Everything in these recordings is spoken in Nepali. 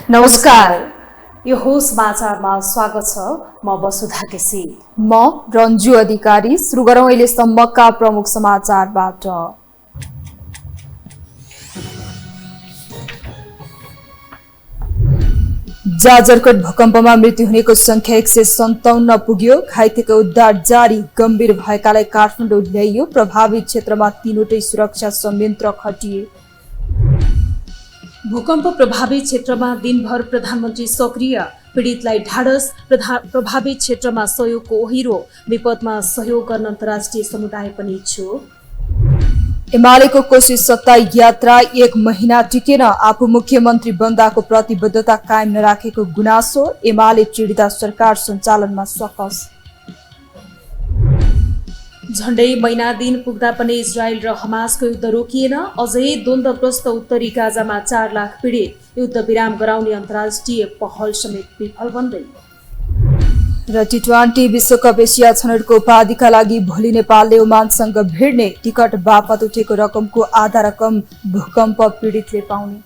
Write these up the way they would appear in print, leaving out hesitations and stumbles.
नमस्कार, यो हो समाचारमा स्वागत छ। म वसुधा केसी। म रन्जु अधिकारी। सुरु गरौँ अहिलेसम्मका प्रमुख समाचारबाट। जाजरकोट भूकम्पमा मृत्यु हुनेको संख्या 157 पुग्यो। घाइतेको उद्धार जारी। गम्भीर भएकालाई काठमाडौँ ल्याइयो। प्रभावित क्षेत्रमा 3वटै सुरक्षा संयन्त्र खटिए। भूकम्प प्रभावित क्षेत्रमा दिनभर प्रधानमन्त्री सक्रिय। पीडितलाई ढाडस। प्रभावित क्षेत्रमा सहयोगको ओहिरो। विपदमा सहयोग गर्न अन्तर्राष्ट्रिय समुदाय पनि इच्छुक। एमालेको कोशी सत्ता यात्रा 1 महिना टिकेन। आफू मुख्यमन्त्री बन्दाको प्रतिबद्धता कायम नराखेको गुनासो। एमाले चिडिँदा सरकार सञ्चालनमा सकस। झण्डै महिना दिन पुग्दा पनि इजरायल र हमासको युद्ध रोकिएन। अझै द्वन्द्वग्रस्त उत्तरी गाजामा 4 लाख पीडित। युद्ध विराम गराउने अन्तर्राष्ट्रिय पहल समेत विफल बन्दै। र टी20 विश्वकप एसिया छनौटको उपाधिका लागि भोलि नेपालले ओमानसँग भिड्ने। टिकट बापत उठेको रकमको आधा रकम भूकम्प पीडितले पाउने।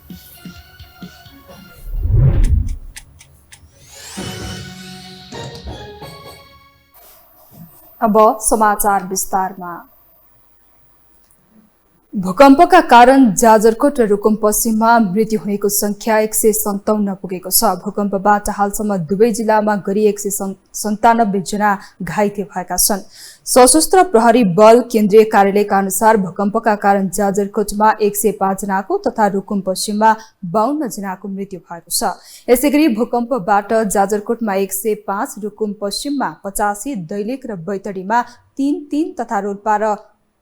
अब समाचार विस्तारमा। भूकम्पका कारण जाजरकोट र रुकुम पश्चिममा मृत्यु हुनेको संख्या 157 पुगेको छ। भूकम्पबाट हालसम्म दुवै जिल्लामा गरी 197 जना घाइते भएका छन्। सशस्त्र प्रहरी बल केन्द्रीय कार्यालयका अनुसार भूकम्पका कारण जाजरकोटमा 105 जनाको तथा रुकुम पश्चिममा 52 जनाको मृत्यु भएको छ। यसैगरी भूकम्पबाट जाजरकोटमा 105, रुकुम पश्चिममा 85, दैलेख र बैतडीमा 3 तथा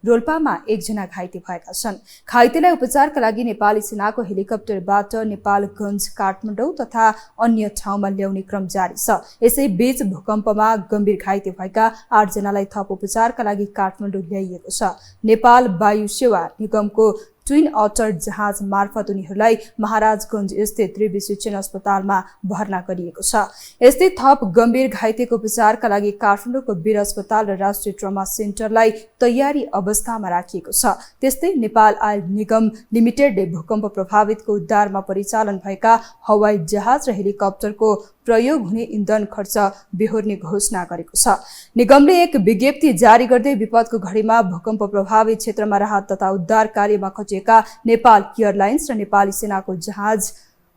रोल्पामा 1 जना घाइते भएका छन्। घाइतेलाई उपचारका लागि नेपाली सेनाको हेलिकप्टरबाट नेपालगञ्ज, काठमाडौँ तथा अन्य ठाउँमा ल्याउने क्रम जारी छ। यसैबीच भूकम्पमा गम्भीर घाइते भएका 8 जनालाई थप उपचारका लागि काठमाडौँ ल्याइएको छ। नेपाल वायु सेवा निगमको ट्विन अटर जहाज मार्फत उनीहरूलाई महाराजगञ्ज स्थित त्रिवी शिक्षण अस्पतालमा भर्ना गरिएको छ। यस्तै थप गम्भीर घाइतेको उपचारका लागि काठमाडौँको वीर अस्पताल र राष्ट्रिय ट्रमा सेन्टरलाई तयारी अवस्थामा राखिएको छ। त्यस्तै नेपाल आयल निगम लिमिटेडले भूकम्प प्रभावितको उद्धारमा परिचालन भएका हवाई जहाज र हेलिकप्टरको प्रयोग हुने इन्धन खर्च बेहोर्ने घोषणा गरेको छ। निगमले एक विज्ञप्ति जारी गर्दै विपदको घडीमा भूकम्प प्रभावित क्षेत्रमा राहत तथा उद्धार कार्यमा खटिएका नेपाल एयरलाइन्स र नेपाली सेनाको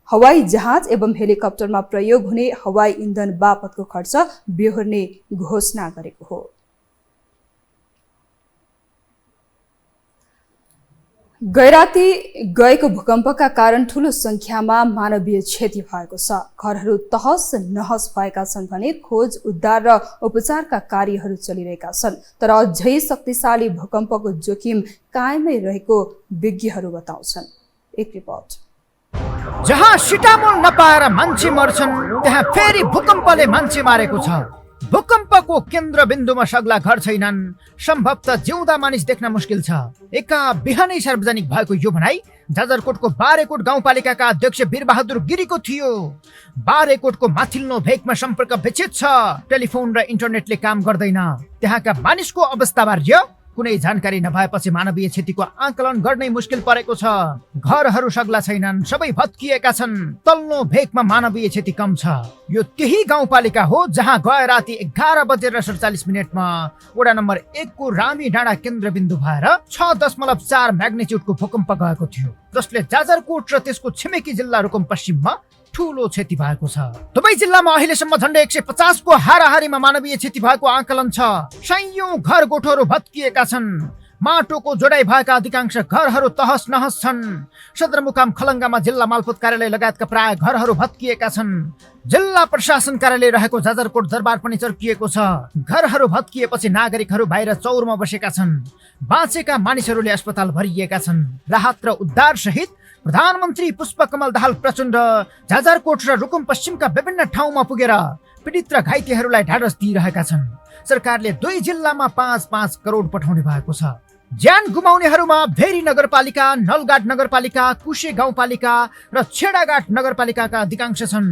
हवाई जहाज एवं हेलिकप्टरमा प्रयोग हुने हवाई इन्धन बापतको खर्च बेहोर्ने घोषणा गरेको हो। गैराती गएको भूकम्पका कारण ठूलो संख्यामा मानवीय क्षति भएको छ। घरहरू तहस नहस भएका छन् भने खोज, उद्धार र उपचारका कार्यहरू चलिरहेका छन्। तर अझै शक्तिशाली भूकम्पको जोखिम कायमै रहेको विज्ञहरू बताउँछन्। एक रिपोर्ट। जहाँ सिटामोल नपाएर मान्छे मर्छन् त्यहाँ फेरि भूकम्पले मान्छे मारेको छ। भूकम्पको केन्द्रबिन्दुमा सग्ला घर छैनन्। सम्भवतः जिउँदा मानिस देख्न मुस्किल छ। एका बिहानै सार्वजनिक भएको यो भनाई जाजरकोटको बारेकोट गाउँपालिकाका अध्यक्ष वीरबहादुर गिरीको थियो। बारेकोटको माथिल्लो भेगमा सम्पर्क विच्छेद छ। टेलिफोन र इन्टरनेटले काम गर्दैन। त्यहाँका मानिसको अवस्थाबारे कुनै जानकारी नभएपछि मानवीय क्षतिको आकलन गर्नै मुस्किल परेको छ। घरहरू सग्ला छैनन्, सबै भत्किएका छन्। तल्लो भेगमा मानवीय क्षति कम छ। यो त्यही गाउँपालिका हो जहाँ गए राति 11:47 वडा नम्बर 1 को रामी डाँडा केन्द्रबिन्दु भएर 6.4 म्याग्निट्युडको भूकम्प गएको थियो, जसले जाजरकोट र त्यसको छिमेकी जिल्ला रुकुम पश्चिममा ठूलो क्षति भएको छ। दुवै जिल्लामा अहिलेसम्म झण्डै 150 को हाराहारीमा मानवीय क्षति भएको आकलन छ। सयौं घर गोठहरू भत्किएका छन्। माटोको जोडाइ भएका अधिकांश घरहरू तहस नहस छन्। सदरमुकाम खलङ्गामा जिल्ला मालपोत कार्यालय लगायतका प्राय घरहरू भत्किएका छन्। जिल्ला प्रशासन कार्यालय रहेको जाजरकोट दरबार पनि चर्किएको छ। घरहरू भत्किएपछि नागरिकहरू बाहिर चौरमा बसेका छन्। बाँचेका मानिसहरूले अस्पताल भरिएका छन्। राहत र उद्धार सहित प्रधानमन्त्री पुष्पकमल दाहाल प्रचण्ड जाजरकोट र रुकुम पश्चिमका विभिन्न ठाउँमा पुगेर पीडित र घाइतेहरूलाई ढाडस दिइरहेका छन्। सरकारले 2 जिल्लामा 5-5 करोड पठाउने भएको छ। ज्यान गुमाउनेहरूमा भेरी नगरपालिका, नलगाट नगरपालिका, कुशे गाउँपालिका र छेडाघाट नगरपालिकाका अधिकांश छन्।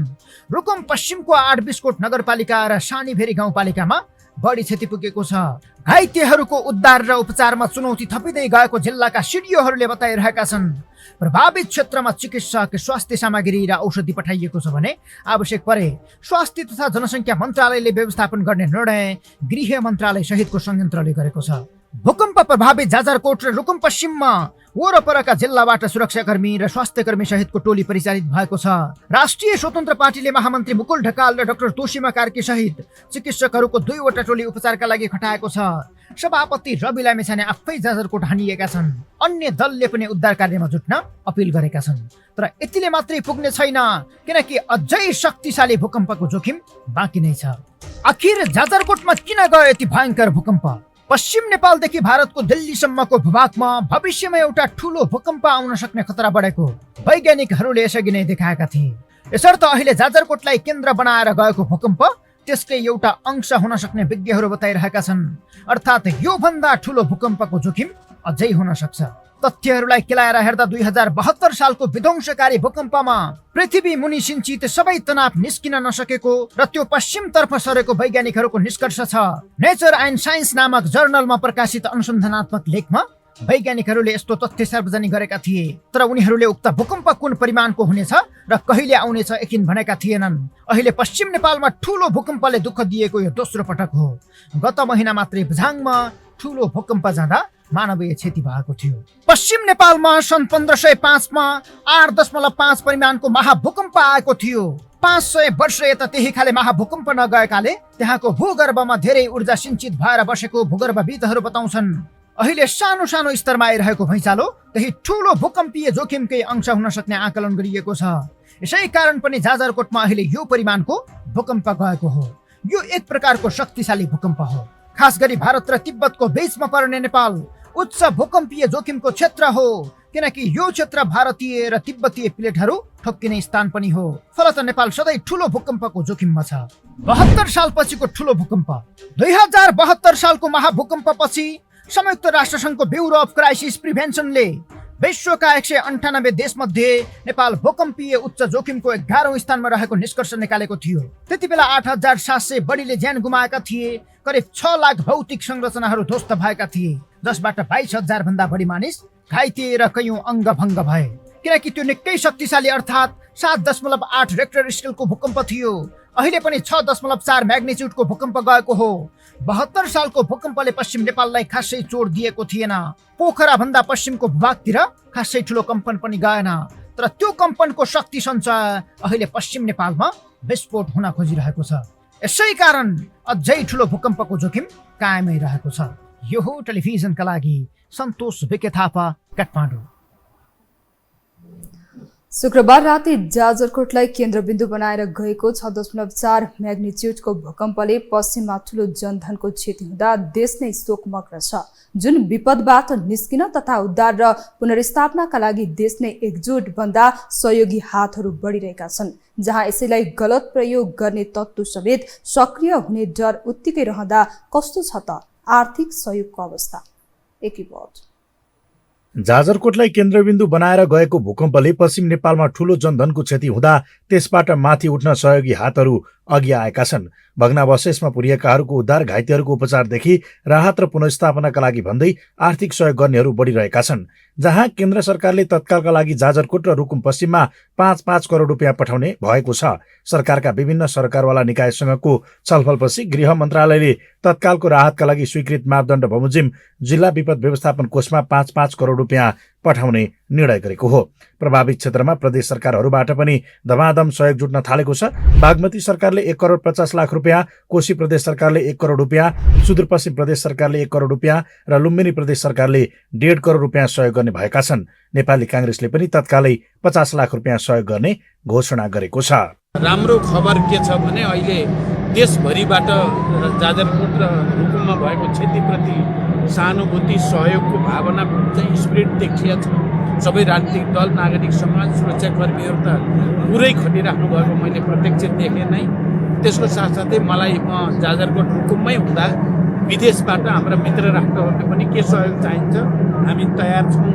रुकुम पश्चिमको 8 बिस्कोट नगरपालिका र सानीभेरी गाउँपालिकामा बढी क्षति पुगेको छ। घाइतेहरूको उद्धार र उपचारमा चुनौती थपिँदै गएको जिल्लाका सिडिओहरूले बताइरहेका छन्। प्रभावित क्षेत्रमा चिकित्सक, स्वास्थ्य सामग्री र औषधि पठाइएको छ भने आवश्यक परे स्वास्थ्य तथा जनसङ्ख्या मन्त्रालयले व्यवस्थापन गर्ने निर्णय गृह मन्त्रालय सहितको संयन्त्रले गरेको छ। भूकम्प प्रभावित जाजरकोट र रुकुम पश्चिममा वरपरका जिल्लाबाट सुरक्षाकर्मी र स्वास्थ्यकर्मी सहितको टोली परिचालित भएको छ। राष्ट्रिय स्वतन्त्र पार्टीले महामन्त्री मुकुल ढकाल र डाक्टर तोसीमा कार्की सहित चिकित्सकहरूको 2वटा टोली उपचारका लागि खटाएको छ। सभापति रवि लामिछाने आफै जाजरकोट हानिएका छन्। अन्य दलले पनि उद्धार कार्यमा जुट्न अपिल गरेका छन्। तर यतिले मात्रै पुग्ने छैन, किनकि अझै शक्तिशाली भूकम्पको जोखिम बाँकी नै छ। आखिर जाजरकोटमा किन गयो यति भयङ्कर भूकम्प? पश्चिम नेपालदेखि भारतको दिल्लीसम्मको भूभागमा भविष्यमा एउटा ठूलो भूकम्प आउन सक्ने खतरा बढेको वैज्ञानिकहरूले यसअघि नै देखाएका थिए। यसर्थ अहिले जाजरकोटलाई केन्द्र बनाएर गएको भूकम्प त्यसकै एउटा अंश हुन सक्ने विज्ञहरू बताइरहेका छन्। अर्थात् यो भन्दा ठूलो भूकम्पको जोखिम अझै हुन सक्छ। तथ्यहरूलाई केलाएर हेर्दा 2072 सालको विध्वंसकारी भूकम्पमा पृथ्वी मुनि सिन्चित सबै तनाव निस्किन नसकेको र त्यो पश्चिमतर्फ सरेको वैज्ञानिकहरूको निष्कर्ष छ। नेचर एन्ड साइन्स नामक जर्नलमा प्रकाशित अनुसन्धानात्मक लेखमा वैज्ञानिकहरूले यस्तो तथ्य सार्वजनिक गरेका थिए। तर उनीहरूले उक्त भूकम्प कुन परिमाणको हुनेछ र कहिले आउनेछ यकिन भनेका थिएनन्। अहिले पश्चिम नेपालमा ठूलो भूकम्पले दुःख दिएको यो दोस्रो पटक हो। गत महिना मात्रै बझाङमा ठूलो भूकम्प जाँदा मानवीय क्षति भएको थियो। पश्चिम नेपालमा सन् 1505 मा 8.5 परिमाणको महाभूकम्प आएको थियो। 500 वर्ष यता त्यही खाले महाभूकम्प नगएकाले त्यहाँको भूगर्भमा धेरै ऊर्जा सिन्चित भएर बसेको भूगर्भविदहरू बताउँछन्। अहिले सानो सानो स्तरमा आइरहेको भैँचालो त्यही ठूलो भूकम्पीय जोखिमकै अंश हुन सक्ने आकलन गरिएको छ। यसै कारण पनि जाजरकोटमा अहिले यो परिमाणको भूकम्प गएको हो। यो एक प्रकारको शक्तिशाली भूकम्प हो। खास गरी भारत र तिब्बतको बीचमा पर्ने नेपाल उच्च भूकम्पीय जोखिमको क्षेत्र हो, किनकि यो क्षेत्र भारतीय र तिब्बतीय प्लेटहरू ठोक्किने स्थान पनि हो। फलत नेपाल सधैँ ठूलो भूकम्पको जोखिममा छ। 72 सालपछिको ठूलो भूकम्प। 2072 सालको महाभूकम्पपछि संयुक्त राष्ट्रसङ्घको ब्युरो अफ क्राइसिस प्रिभेन्सनले विश्वका 198 देशमध्ये नेपाल भूकम्पीय उच्च जोखिमको 11औं स्थानमा रहेको निष्कर्ष निकालेको थियो। त्यति बेला 8700 बढीले ज्यान गुमाएका थिए। करिब 6 लाख भौतिक संरचनाहरू ध्वस्त भएका थिए, जसबाट 22,000 भन्दा बढी मानिस घाइते र कयौं अङ्गभङ्ग भए। किनकि त्यो निकै शक्तिशाली अर्थात् 7.8 रेक्टर स्केलको भूकम्प थियो। अहिले पनि 6.4 म्याग्निट्युडको भूकम्प गएको हो। 72 सालको भूकम्पले पश्चिम नेपाललाई खासै चोट दिएको थिएन। पोखरा भन्दा पश्चिमको भूभागतिर खासै ठूलो कम्पन पनि गएन। तर त्यो कम्पनको शक्ति सञ्चय अहिले पश्चिम नेपालमा विस्फोट हुन खोजिरहेको छ। यसै कारण अझै ठूलो भूकम्पको जोखिम कायमै रहेको छ। यो हो टेलिभिजनका लागि सन्तोष विके थापा, काठमाडौँ। शुक्रबार राति जाजरकोटलाई केन्द्रबिन्दु बनाएर गएको 6.4 म्याग्निट्युडको भूकम्पले पश्चिममा ठूलो जनधनको क्षति हुँदा देश नै शोकमग्न छ। जुन विपदबाट निस्किन तथा उद्धार र पुनर्स्थापनाका लागि देश नै एकजुट बन्दा सहयोगी हातहरू बढिरहेका छन्। जहाँ यसैलाई गलत प्रयोग गर्ने तत्त्व समेत सक्रिय हुने डर उत्तिकै रहँदा कस्तो छ त आर्थिक सहयोगको अवस्था? एक रिपोर्ट। जाजरकोटलाई केन्द्रबिन्दु बनाएर गएको भूकम्पले पश्चिम नेपालमा ठूलो जनधनको क्षति हुँदा त्यसबाट माथि उठ्न सहयोगी हातहरू अघि आएका छन्। भग्नावशेषमा पुरिएकाहरूको उद्धार, घाइतेहरूको उपचारदेखि राहत र पुनर्स्थापनाका लागि भन्दै आर्थिक सहयोग गर्नेहरू बढिरहेका छन्। जहाँ केन्द्र सरकारले तत्कालका लागि जाजरकोट र रुकुम पश्चिममा 5-5 करोड रुपियाँ पठाउने भएको छ। सरकारका विभिन्न सरकारवाला निकायसँगको छलफलपछि गृह मन्त्रालयले तत्कालको राहतका लागि स्वीकृत मापदण्ड बमोजिम जिल्ला विपद व्यवस्थापन कोषमा 5-5 करोड रुपियाँ पठाउने निर्णय गरेको हो। प्रभावित क्षेत्रमा प्रदेश सरकारहरूबाट पनि धमाधम सहयोग जुट्न थालेको छ। बागमती सरकारले 1 करोड 50 लाख रुपियाँ, कोशी प्रदेश सरकारले 1 करोड रुपियाँ, सुदूरपश्चिम प्रदेश सरकारले 1 करोड रुपियाँ र लुम्बिनी प्रदेश सरकारले 1.5 करोड रुपियाँ सहयोग गर्ने भएका छन्। नेपाली कांग्रेसले पनि तत्कालै 50 लाख रुपियाँ सहयोग गर्ने घोषणा गरेको छ। राम्रो खबर के छ भने अहिले देशभरिबाट जाजरकोट र रुकुममा भएको क्षतिप्रति सहानुभूति, सहयोगको भावना चाहिँ स्प्रिट देखिएको छ। सबै राजनीतिक दल, नागरिक समाज, सुरक्षाकर्मीहरू त पुरै खटिराख्नु भएको मैले प्रत्यक्ष देखेँ नै। त्यसको साथसाथै मलाई जाजरकोट रुकुममै हुँदा विदेशबाट हाम्रा मित्र राष्ट्रहरूले पनि के सहयोग चाहिन्छ हामी तयार छौँ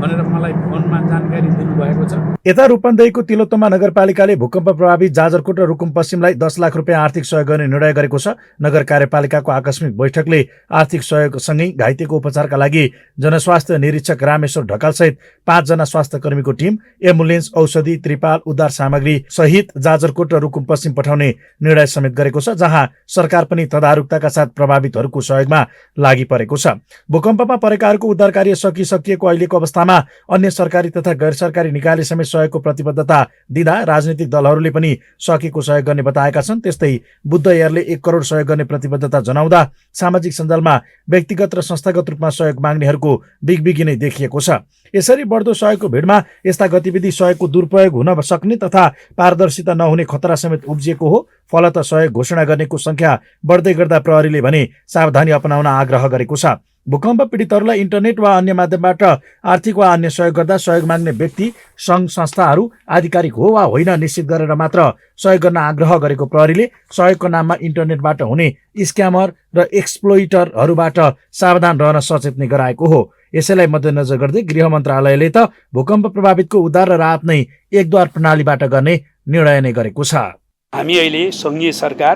भनेर मलाई फोनमा जानकारी दिनुभएको छ। यता रूपन्देहीको तिलोत्तमा नगरपालिकाले भूकम्प प्रभावित जाजरकोट र रुकुम पश्चिमलाई 10 लाख रुपियाँ आर्थिक सहयोग गर्ने निर्णय गरेको छ। नगर कार्यपालिकाको आकस्मिक बैठकले आर्थिक सहयोगसँगै घाइतेको उपचारका लागि जनस्वास्थ्य निरीक्षक रामेश्वर ढकालसहित 5 जना स्वास्थ्य कर्मीको टिम, एम्बुलेन्स, औषधि, त्रिपाल, उद्धार सामग्री सहित जाजरकोट र रुकुम पश्चिम पठाउने निर्णय समेत गरेको छ, जहाँ सरकार पनि तदारुकताका साथ प्रभावितहरूको सहयोगमा लागि परेको छ। भूकम्पमा परेकाहरूको उद्धार कार्य सकिएको अहिलेको अवस्थामा अन्य सरकारी तथा गैर सरकारी निकायले समेत सहयोगको प्रतिबद्धता दिँदा राजनीतिक दलहरूले पनि सकेको सहयोग गर्ने बताएका छन्। त्यस्तै बुद्ध एयरले 1 करोड सहयोग गर्ने प्रतिबद्धता जनाउँदा सामाजिक सञ्जालमा व्यक्तिगत र संस्थागत रूपमा सहयोग माग्नेहरूको बिगबिगी नै देखिएको छ। यसरी बढ्दो सहयोगको भिडमा यस्ता गतिविधि सहयोगको दुरुपयोग हुन सक्ने तथा पारदर्शिता नहुने खतरा समेत उब्जिएको हो। फलत सहयोग घोषणा गर्नेको संख्या बढ्दै गर्दा प्रहरीले भने सावधानी अपनाउन आग्रह गरेको छ। भूकम्प पीडितहरूलाई इन्टरनेट वा अन्य माध्यमबाट आर्थिक वा अन्य सहयोग गर्दा सहयोग माग्ने व्यक्ति, सङ्घ संस्थाहरू आधिकारिक हो वा होइन निश्चित गरेर मात्र सहयोग गर्न आग्रह गरेको प्रहरीले सहयोगको नाममा इन्टरनेटबाट हुने स्क्यामर र एक्सप्लोइटरहरूबाट सावधान रहन सचेत नै गराएको हो। यसैलाई मध्यनजर गर्दै गृह मन्त्रालयले त भूकम्प प्रभावितको उद्धार र राहत नै एकद्वार प्रणालीबाट गर्ने निर्णय नै गरेको छ। हामी अहिले सङ्घीय सरकार,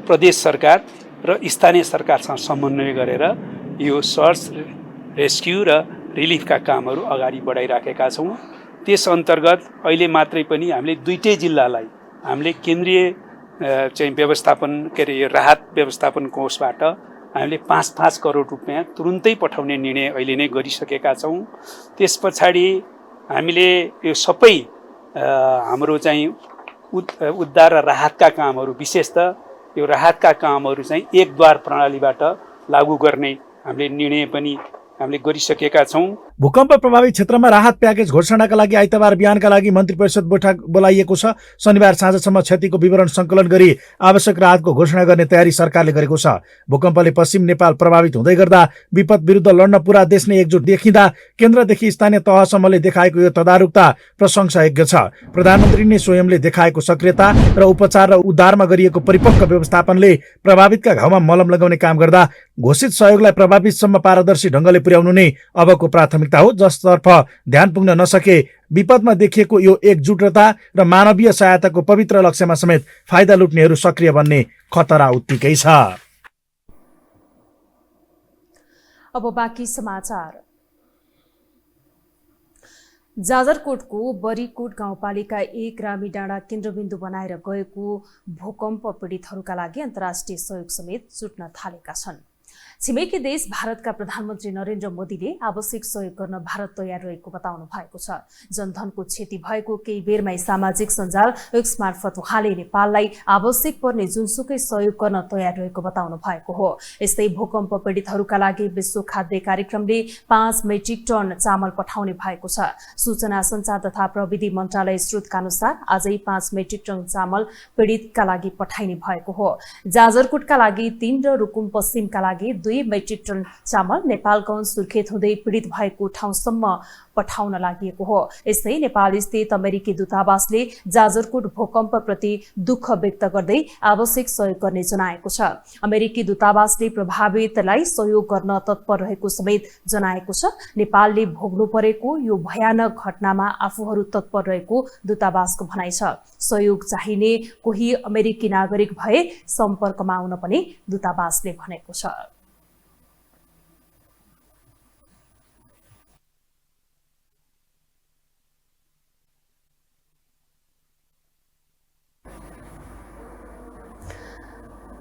प्रदेश सरकार र स्थानीय सरकारसँग समन्वय गरेर यो सर्च, रेस्क्यु र रिलिफका कामहरू अगाडि बढाइराखेका छौँ। त्यस अन्तर्गत अहिले मात्रै पनि हामीले 2टै जिल्लालाई हामीले केन्द्रीय चाहिँ व्यवस्थापन यो राहत व्यवस्थापन कोषबाट हामीले 5-5 करोड रुपियाँ तुरुन्तै पठाउने निर्णय अहिले नै गरिसकेका छौँ। त्यस पछाडि हामीले यो सबै हाम्रो चाहिँ उद्धार र राहतका कामहरू, विशेष त यो राहतका कामहरू चाहिँ एकद्वार प्रणालीबाट लागू गर्ने हामीले निर्णय पनि हामीले गरिसकेका छौँ। भूकम्प प्रभावित क्षेत्रमा राहत प्याकेज घोषणाका लागि आइतबार बिहानका लागि मन्त्री परिषद बैठक बोलाइएको छ। शनिबार साँझसम्म क्षतिको विवरण सङ्कलन गरी आवश्यक राहतको घोषणा गर्ने तयारी सरकारले गरेको छ। भूकम्पले पश्चिम नेपाल प्रभावित हुँदै गर्दा विपद विरुद्ध लड्न पुरा देश नै एकजुट देखिँदा केन्द्रदेखि स्थानीय तहसम्मले देखाएको यो तदारुकता प्रशंसायोग्य छ। प्रधानमन्त्री नै स्वयंले देखाएको सक्रियता र उपचार र उद्धारमा गरिएको परिपक्व व्यवस्थापनले प्रभावितका घाउमा मलम लगाउने काम गर्दा घोषित सहयोगलाई प्रभावितसम्म पारदर्शी ढङ्गले पुर्याउनु नै अबको प्राथमिकता हो, जसतर्फ ध्यान पुग्न नसके विपदमा देखिएको यो एकजुटता र मानवीय सहायताको पवित्र लक्ष्यमा समेत फाइदा लुट्नेहरू सक्रिय बन्ने खतरा उत्तिकै छ। अब बाँकी समाचार। जाजरकोटको बरीकोट गाउँपालिका 1 रामी डाँडा केन्द्रबिन्दु बनाएर गएको भूकम्प पीडितहरूका लागि अन्तर्राष्ट्रिय सहयोग समेत जुट्न थालेका छन्। छिमेकी देश भारतका प्रधानमन्त्री नरेन्द्र मोदीले आवश्यक सहयोग गर्न भारत तयार रहेको बताउनु भएको छ। जनधनको क्षति भएको केही बेरमै सामाजिक सञ्जाल एक्स मार्फत उहाँले नेपाललाई आवश्यक पर्ने जुनसुकै सहयोग गर्न तयार रहेको बताउनु भएको हो। यस्तै भूकम्प पीडितहरूका लागि विश्व खाद्य कार्यक्रमले 5 मेट्रिक टन चामल पठाउने भएको छ। सूचना सञ्चार तथा प्रविधि मन्त्रालय स्रोतका अनुसार आजै 5 मेट्रिक टन चामल पीडितका लागि पठाइने भएको हो। जाजरकोटका लागि 3 र रुकुम पश्चिमका लागि 2 मेट्रिक टन चामल नेपालगञ्ज सुर्खेत हुँदै पीडित भएको ठाउँसम्म पठाउन लागि हो। यस्तै नेपाल स्थित अमेरिकी दूतावासले जाजरकोट भूकम्प प्रति दुःख व्यक्त गर्दै आवश्यक सहयोग गर्ने जनाएको छ। अमेरिकी दूतावासले प्रभावितलाई सहयोग गर्न तत्पर रहेको समेत जनाएको छ। नेपालले भोग्नु परेको यो भयानक घटनामा आफूहरू तत्पर रहेको दूतावासको भनाइ छ। सहयोग चाहिने कोही अमेरिकी नागरिक भए सम्पर्कमा आउन पनि दूतावासले भनेको छ।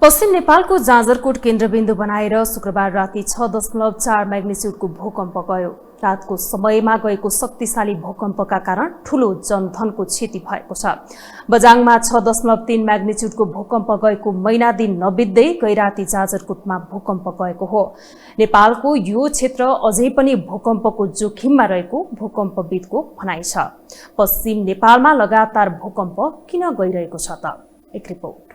पश्चिम नेपालको जाजरकोट केन्द्रबिन्दु बनाएर शुक्रबार राति 6.4 म्याग्निच्युडको भूकम्प गयो। रातको समयमा गएको शक्तिशाली भूकम्पका कारण ठूलो जनधनको क्षति भएको छ। बजाङमा 6.3 म्याग्निच्युडको भूकम्प गएको महिना दिन नबित्दै गैराती जाजरकोटमा भूकम्प गएको हो। नेपालको यो क्षेत्र अझै पनि भूकम्पको जोखिममा रहेको भूकम्पविदको भनाइ छ। पश्चिम नेपालमा लगातार भूकम्प किन गइरहेको छ त? एक रिपोर्ट।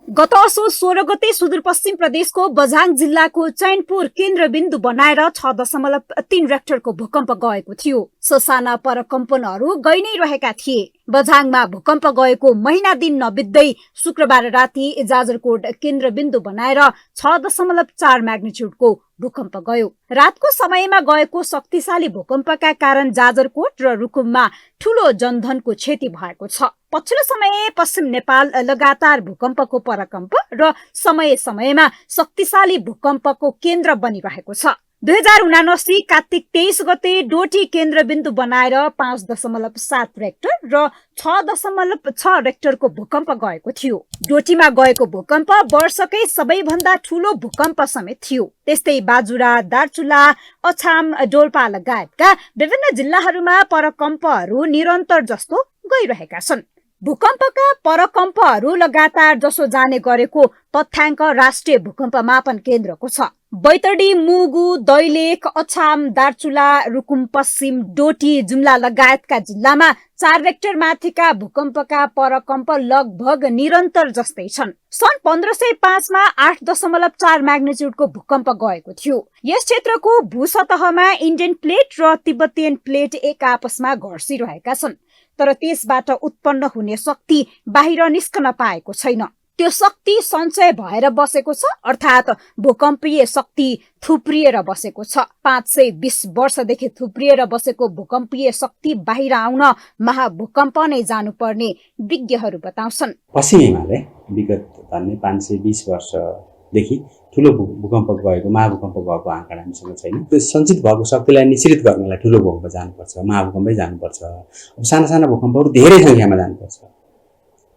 गत असोज 16 गते सुदूरपश्चिम प्रदेशको बझाङ जिल्लाको चैनपुर केन्द्रबिन्दु बनाएर 6.3 रेक्टरको भूकम्प गएको थियो। ससाना परकम्पनहरू गइ नै रहेका थिए। बझाङमा भूकम्प गएको महिना दिन नबित्दै शुक्रबार राति जाजरकोट केन्द्रबिन्दु बनाएर 6.4 म्याग्निट्युडको भूकम्प गयो। रातको समयमा गएको शक्तिशाली भूकम्पका कारण जाजरकोट र रुकुममा ठूलो जनधनको क्षति भएको छ। पछिल्लो समय पश्चिम नेपाल लगातार भूकम्पको परकम्प र समय समयमा शक्तिशाली भूकम्पको केन्द्र बनिरहेको छ। 2079 कार्तिक 23 गते डोटी केन्द्रबिन्दु बनाएर 5.7 रेक्टर र 6.6 रेक्टरको भूकम्प गएको थियो। डोटीमा गएको भूकम्प वर्षकै सबैभन्दा ठूलो भूकम्प समेत थियो। त्यस्तै बाजुरा, दार्चुला, अछाम, डोल्पा लगायतका विभिन्न जिल्लाहरूमा परकम्पहरू निरन्तर जस्तो गइरहेका छन्। भूकम्पका परकम्पहरू लगातार जसो जाने गरेको तथ्याङ्क राष्ट्रिय भूकम्प मापन केन्द्रको छ। बैतडी, मुगु, दैलेख, अछाम, दार्चुला, रुकुम पश्चिम, डोटी, जुम्ला लगायतका जिल्लामा 4 रेक्टर माथिका भूकम्पका परकम्प लगभग निरन्तर जस्तै छन्। सन् 1505 मा 8.4 म्याग्निट्युडको भूकम्प गएको थियो। यस क्षेत्रको भूसतहमा इन्डियन प्लेट र तिब्बतियन प्लेट एक आपसमा घर्षिरहेका छन्, तर त्यसबाट उत्पन्न हुने शक्ति बाहिर निस्कन पाएको छैन। त्यो शक्ति सञ्चय भएर बसेको छ, अर्थात् भूकम्पीय शक्ति थुप्रिएर बसेको छ। 520 वर्षदेखि थुप्रिएर बसेको भूकम्पीय शक्ति बाहिर आउन महाभूकम्प नै जानुपर्ने विज्ञहरू बताउँछन्। पश्चिम हिमालय विगत 520 वर्षदेखि ठुलो भूकम्प गएको, महाभूकम्प गएको आँकडा हामीसँग छैन। त्यो सञ्चित भएको शक्तिलाई निश्चित गर्नलाई ठुलो भूकम्प जानुपर्छ, महाभूकम्पै जानुपर्छ। अब साना साना भूकम्पहरू धेरै सङ्ख्यामा जानुपर्छ।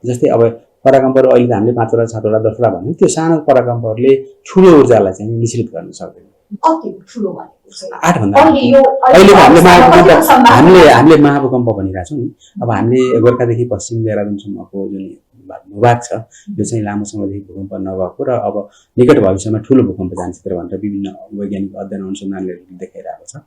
जस्तै अब परकम्पहरू अहिले त हामीले 5 वटा 7 वटा 10 वटा भन्यौँ, त्यो सानो परकम्पहरूले ठुलो ऊर्जालाई चाहिँ निश्चित गर्न सक्दैन। 8 भन्दा अहिले हामीले महाभूकम्प भनिरहेको छौँ नि। अब हामीले गोर्खादेखि पश्चिम देहरादुनसम्मको जुन भूभाग छ यो चाहिँ लामो समयदेखि भूकम्प नभएको र अब निकट भविष्यमा ठुलो भूकम्प जाने क्षेत्र भनेर विभिन्न वैज्ञानिक अध्ययन अनुसन्धानले देखाइरहेको छ।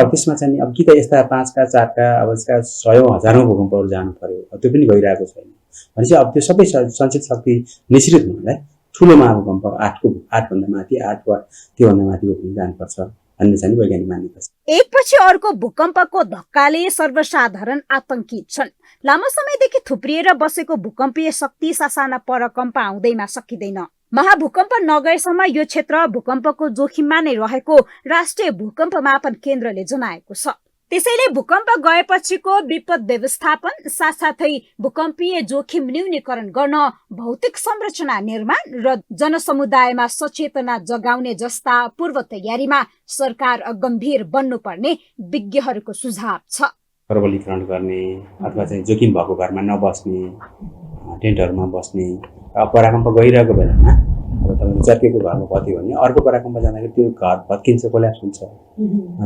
अब त्यसमा चाहिँ अब कि त यस्ता 5 का 4 का अब यसका 100औं हजारौं भूकम्पहरू जानु पर्यो, त्यो पनि गइरहेको छैन। भनेपछि अब त्यो सबै सञ्चित शक्ति निश्चित हुनलाई ठुलो महाभूकम्प 8 भन्दा माथि 8 वा त्योभन्दा माथिको पनि जानुपर्छ भन्ने चाहिँ वैज्ञानिक मान्यता छ। एकपछि अर्को भूकम्पको धक्काले सर्वसाधारण आतंकित छन्। लामो समयदेखि थुप्रिएर बसेको भूकम्पीय शक्ति सासाना परकम्प आउँदैमा सकिँदैन। महाभूकम्प नगएसम्म यो क्षेत्र भूकम्पको जोखिममा नै रहेको राष्ट्रिय भूकम्प मापन केन्द्रले जनाएको छ। त्यसैले भूकम्प गएपछिको विपद व्यवस्थापन साथसाथै भूकम्पीय जोखिम न्यूनीकरण गर्न भौतिक संरचना निर्माण र जनसमुदायमा सचेतना जगाउने जस्ता पूर्व तयारीमा सरकार गम्भीर बन्नुपर्ने विज्ञहरूको सुझाव छ। प्रबलीकरण गर्ने अथवा चाहिँ जोखिम भएको घरमा नबस्ने, टेन्टहरूमा बस्ने। अब पराकम्प गइरहेको बेलामा अब तपाईँले चर्केको घरमा बत्यो भने अर्को पराकम्प जाँदाखेरि त्यो घर भत्किन्छ, कोल्याप्स हुन्छ।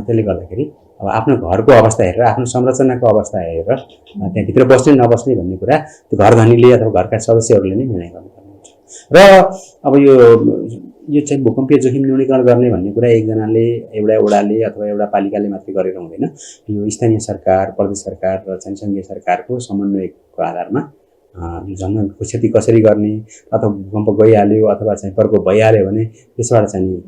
त्यसले गर्दाखेरि अब आफ्नो घरको अवस्था हेरेर, आफ्नो संरचनाको अवस्था हेरेर त्यहाँभित्र बस्ने नबस्ने भन्ने कुरा त्यो घर धनीले अथवा घरका सदस्यहरूले नै निर्णय गर्नुपर्ने हुन्छ। र अब यो चाहिँ भूकम्पीय जोखिम न्यूनीकरण गर्ने भन्ने कुरा एकजनाले, एउटा वडाले अथवा एउटा पालिकाले मात्रै गरेर हुँदैन। यो स्थानीय सरकार, प्रदेश सरकार र चाहिँ सङ्घीय सरकारको समन्वयको आधारमा जनधनको क्षति कसरी गर्ने, अथवा भूकम्प गइहाल्यो अथवा चाहिँ प्रकोप भइहाल्यो भने त्यसबाट चाहिँ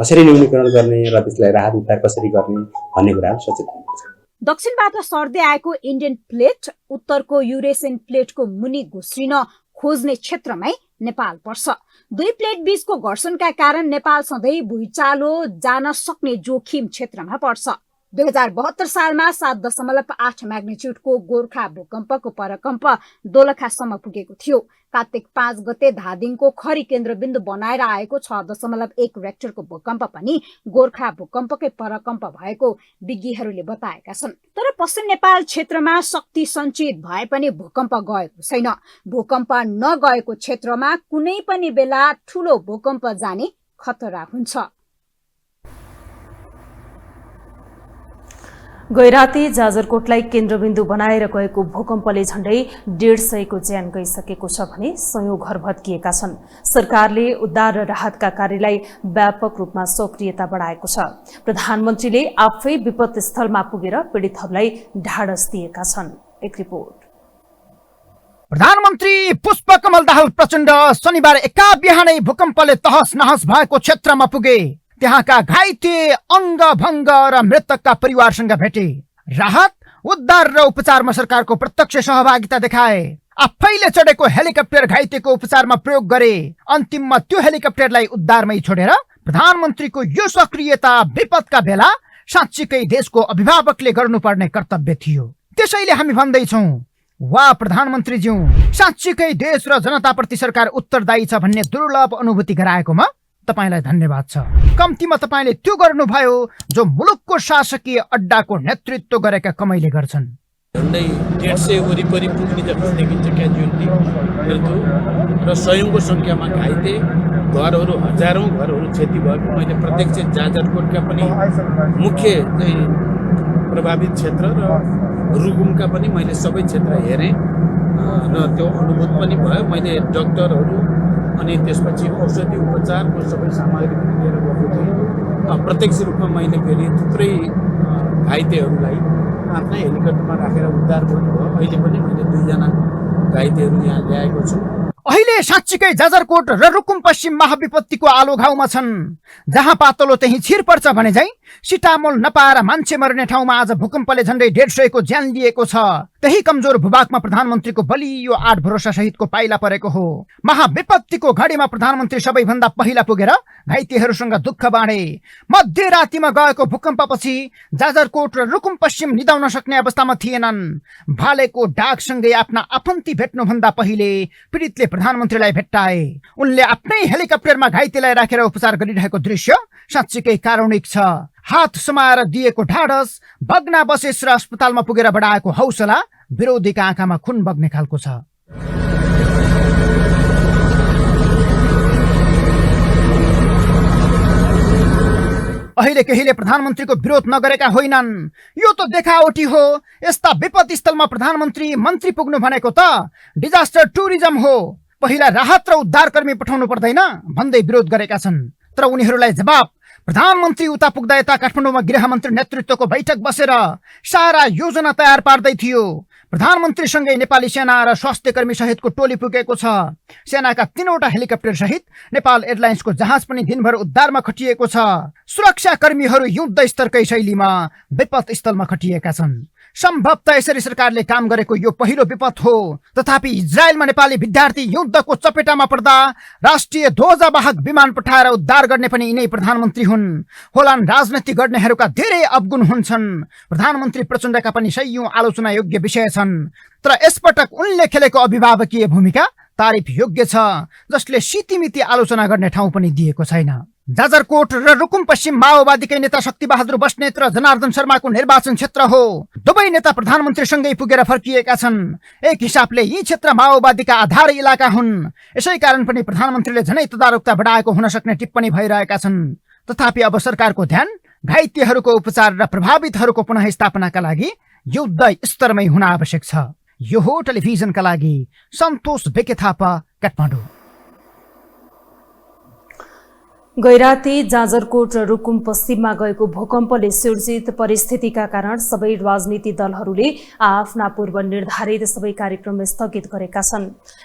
कसरी न्यूनीकरण गर्ने र त्यसलाई राहत उद्धार कसरी गर्ने भन्ने कुराहरू सचेत हुनुपर्छ। दक्षिणबाट सर्दै आएको इन्डियन प्लेट उत्तरको युरेसियन प्लेटको मुनि घुस्रिन खोज्ने क्षेत्रमै नेपाल पर्छ। दुई प्लेट बीचको घर्षणका कारण नेपाल सधैँ भुइँचालो जान सक्ने जोखिम क्षेत्रमा पर्छ। 2072 सालमा 7.8 म्याग्निट्युडको गोर्खा भूकम्पको परकम्प दोलखासम्म पुगेको थियो। कार्तिक 5 गते धादिङको खरी केन्द्रबिन्दु बनाएर आएको 6.1 रेक्टरको भूकम्प पनि गोर्खा भूकम्पकै परकम्प भएको विज्ञहरूले बताएका छन्। तर पश्चिम नेपाल क्षेत्रमा शक्ति सञ्चित भए पनि भूकम्प गएको छैन। भूकम्प नगएको क्षेत्रमा कुनै पनि बेला ठूलो भूकम्प जाने खतरा हुन्छ। गैराती जाजरकोटलाई केन्द्रबिन्दु बनाएर गएको भूकम्पले झण्डै 150 को ज्यान गइसकेको छ भने 100 घर भत्किएका छन्। सरकारले उद्धार र राहतका कार्यलाई व्यापक रूपमा सक्रियता बढाएको छ। प्रधानमन्त्रीले आफै विपद स्थलमा पुगेर पीडितहरूलाई ढाडस दिएका छन्। एक रिपोर्ट। प्रधानमन्त्री पुष्पकमल दाहाल प्रचण्ड शनिबार एका बिहानै भूकम्पले तहस नहस भएको क्षेत्रमा पुगे। त्यहाँका घाइते, अङ्ग भङ्ग र मृतकका परिवारसँग भेटे। राहत उद्धार र उपचारमा सरकारको प्रत्यक्ष सहभागिता देखाए। आफैले चढेको हेलिकप्टर घाइतेको उपचारमा प्रयोग गरे। अन्तिममा त्यो हेलिकप्टरलाई उद्धारमै छोडेर प्रधानमन्त्रीको यो सक्रियता विपदका बेला साँच्चीकै देशको अभिभावकले गर्नुपर्ने कर्तव्य थियो। त्यसैले हामी भन्दैछौँ, वाह प्रधानमन्त्रीज्यू, साँच्चीकै देश र जनताप्रति सरकार उत्तरदायी छ भन्ने दुर्लभ अनुभूति गराएकोमा तपाईलाई धन्यवाद छ। कम्तीमा तपाईले त्यो गर्नुभयो जो मुलुकको शासकीय अड्डाको नेतृत्व गरेका कमैले गर्छन्। झन्डै 150 वरिपरि पुग्ने जस्तो देखिन्छ क्याजुअलिटी मृत्यु र सयौंको संख्यामा घाइते, घरहरू हजारौं घरहरू क्षति भएको मैले प्रत्यक्ष जाजरकोटका पनि मुख्य चाहिँ प्रभावित क्षेत्र र रुकुमका पनि मैले सबै क्षेत्र हेरेँ र त्यो अनुभूत पनि भयो। मैले डाक्टरहरू अनि त्यसपछि औषधि उपचारको सबै सामग्री पनि लिएर गएको थिएँ। प्रत्यक्ष रूपमा मैले फेरि थुप्रै घाइतेहरूलाई आफ्नै हेलिकप्टरमा राखेर उद्धार गर्नुभयो। अहिले पनि मैले 2 जना घाइतेहरू यहाँ ल्याएको छु। अहिले साँच्चीकै जाजरकोट र रुकुम पश्चिम महाविपत्तिको आलो घाउमा छन्। जहाँ पातलो त्यही छिर पर्छ भने झैं सिटामोल नपाएर मान्छे मर्ने ठाउँमा आज भूकम्पले झन्डै 150 को ज्यान लिएको छ। त्यही कमजोर भूभागमा प्रधानमन्त्रीको बलियो आठ भरोसा सहितको पाइला परेको हो। महाविपत्तिको घडीमा प्रधानमन्त्री सबैभन्दा पहिला पुगेर घाइतेहरूसँग दुःख बाँडे। मध्यरातिमा गएको भूकम्पपछि जाजरकोट र रुकुम पश्चिम निदाउन सक्ने अवस्थामा थिएनन्। भालेको डाकसँगै आफ्ना आफन्ती भेट्नुभन्दा पहिले पीडितले प्रधानमन्त्रीलाई भेट्टाए। उनले आफ्नै हेलिकप्टरमा घाइतेलाई राखेर उपचार गरिरहेको दृश्य साँच्चीकै कारुणिक छ। हात समाएर दिएको ढाडस, बग्ना बसेस र अस्पतालमा पुगेर बढाएको हौसला विरोधीका आँखामा खुन बग्ने खालको छ। अहिले केहीले प्रधानमन्त्रीको विरोध नगरेका होइनन्। यो त देखावटी हो। यस्ता विपद स्थलमा प्रधानमन्त्री मन्त्री पुग्नु भनेको त डिजास्टर टुरिज्म हो। पहिला राहत र उद्धारकर्मी पठाउनु पर्दैन भन्दै विरोध गरेका छन्। तर उनीहरूलाई जवाब प्रधानमन्त्री उता पुग्दा यता काठमाडौँमा गृहमन्त्री नेतृत्वको बैठक बसेर सारा योजना तयार पार्दै थियो। प्रधानमन्त्रीसँगै नेपाली सेना र स्वास्थ्यकर्मी सहितको टोली पुगेको छ। सेनाका 3वटा हेलिकप्टर सहित नेपाल एयरलाइन्सको जहाज पनि दिनभर उद्धारमा खटिएको छ। सुरक्षाकर्मीहरू युद्ध स्तरकै शैलीमा विपद स्थलमा खटिएका छन्। सम्भवतः यसरी सरकारले काम गरेको यो पहिलो विपद हो। तथापि इजरायलमा नेपाली विद्यार्थी युद्धको चपेटामा पर्दा राष्ट्रिय ध्वजवाहक विमान पठाएर उद्धार गर्ने पनि यिनै प्रधानमन्त्री हुन्। होलान् राजनीति गर्नेहरूका धेरै अवगुण हुन्छन्। प्रधानमन्त्री प्रचण्डका पनि सयौं आलोचना योग्य विषय छन्। तर यसपटक उनले खेलेको अभिभावकीय भूमिका तारिफ योग्य छ, जसले सितिमिति आलोचना गर्ने ठाउँ पनि दिएको छैन। जाजरकोट र रुकुम पश्चिम माओवादीकै नेता शक्तिबहादुर बस्नेत र जनार्दन शर्माको निर्वाचन क्षेत्र हो। दुवै नेता प्रधानमन्त्रीसँगै पुगेर फर्किएका छन्। एक हिसाबले यी क्षेत्र माओवादीका आधार इलाका हुन्। यसै कारण पनि प्रधानमन्त्रीले झनै तदारुकता बढाएको हुन सक्ने टिप्पणी भइरहेका छन्। तथापि अब सरकारको ध्यान घाइतेहरूको उपचार र प्रभावितहरूको पुनःस्थापनाका लागि युद्ध स्तरमै हुन आवश्यक छ। यो हो टेलिभिजनका लागि सन्तोष बेके थापा, काठमाडौँ। गैराती जाजरकोट र रुकुम पश्चिममा गएको भूकम्पले सिर्जित परिस्थितिका कारण सबै राजनीतिक दलहरूले आफ्ना पूर्व निर्धारित सबै कार्यक्रम स्थगित गरेका छन्।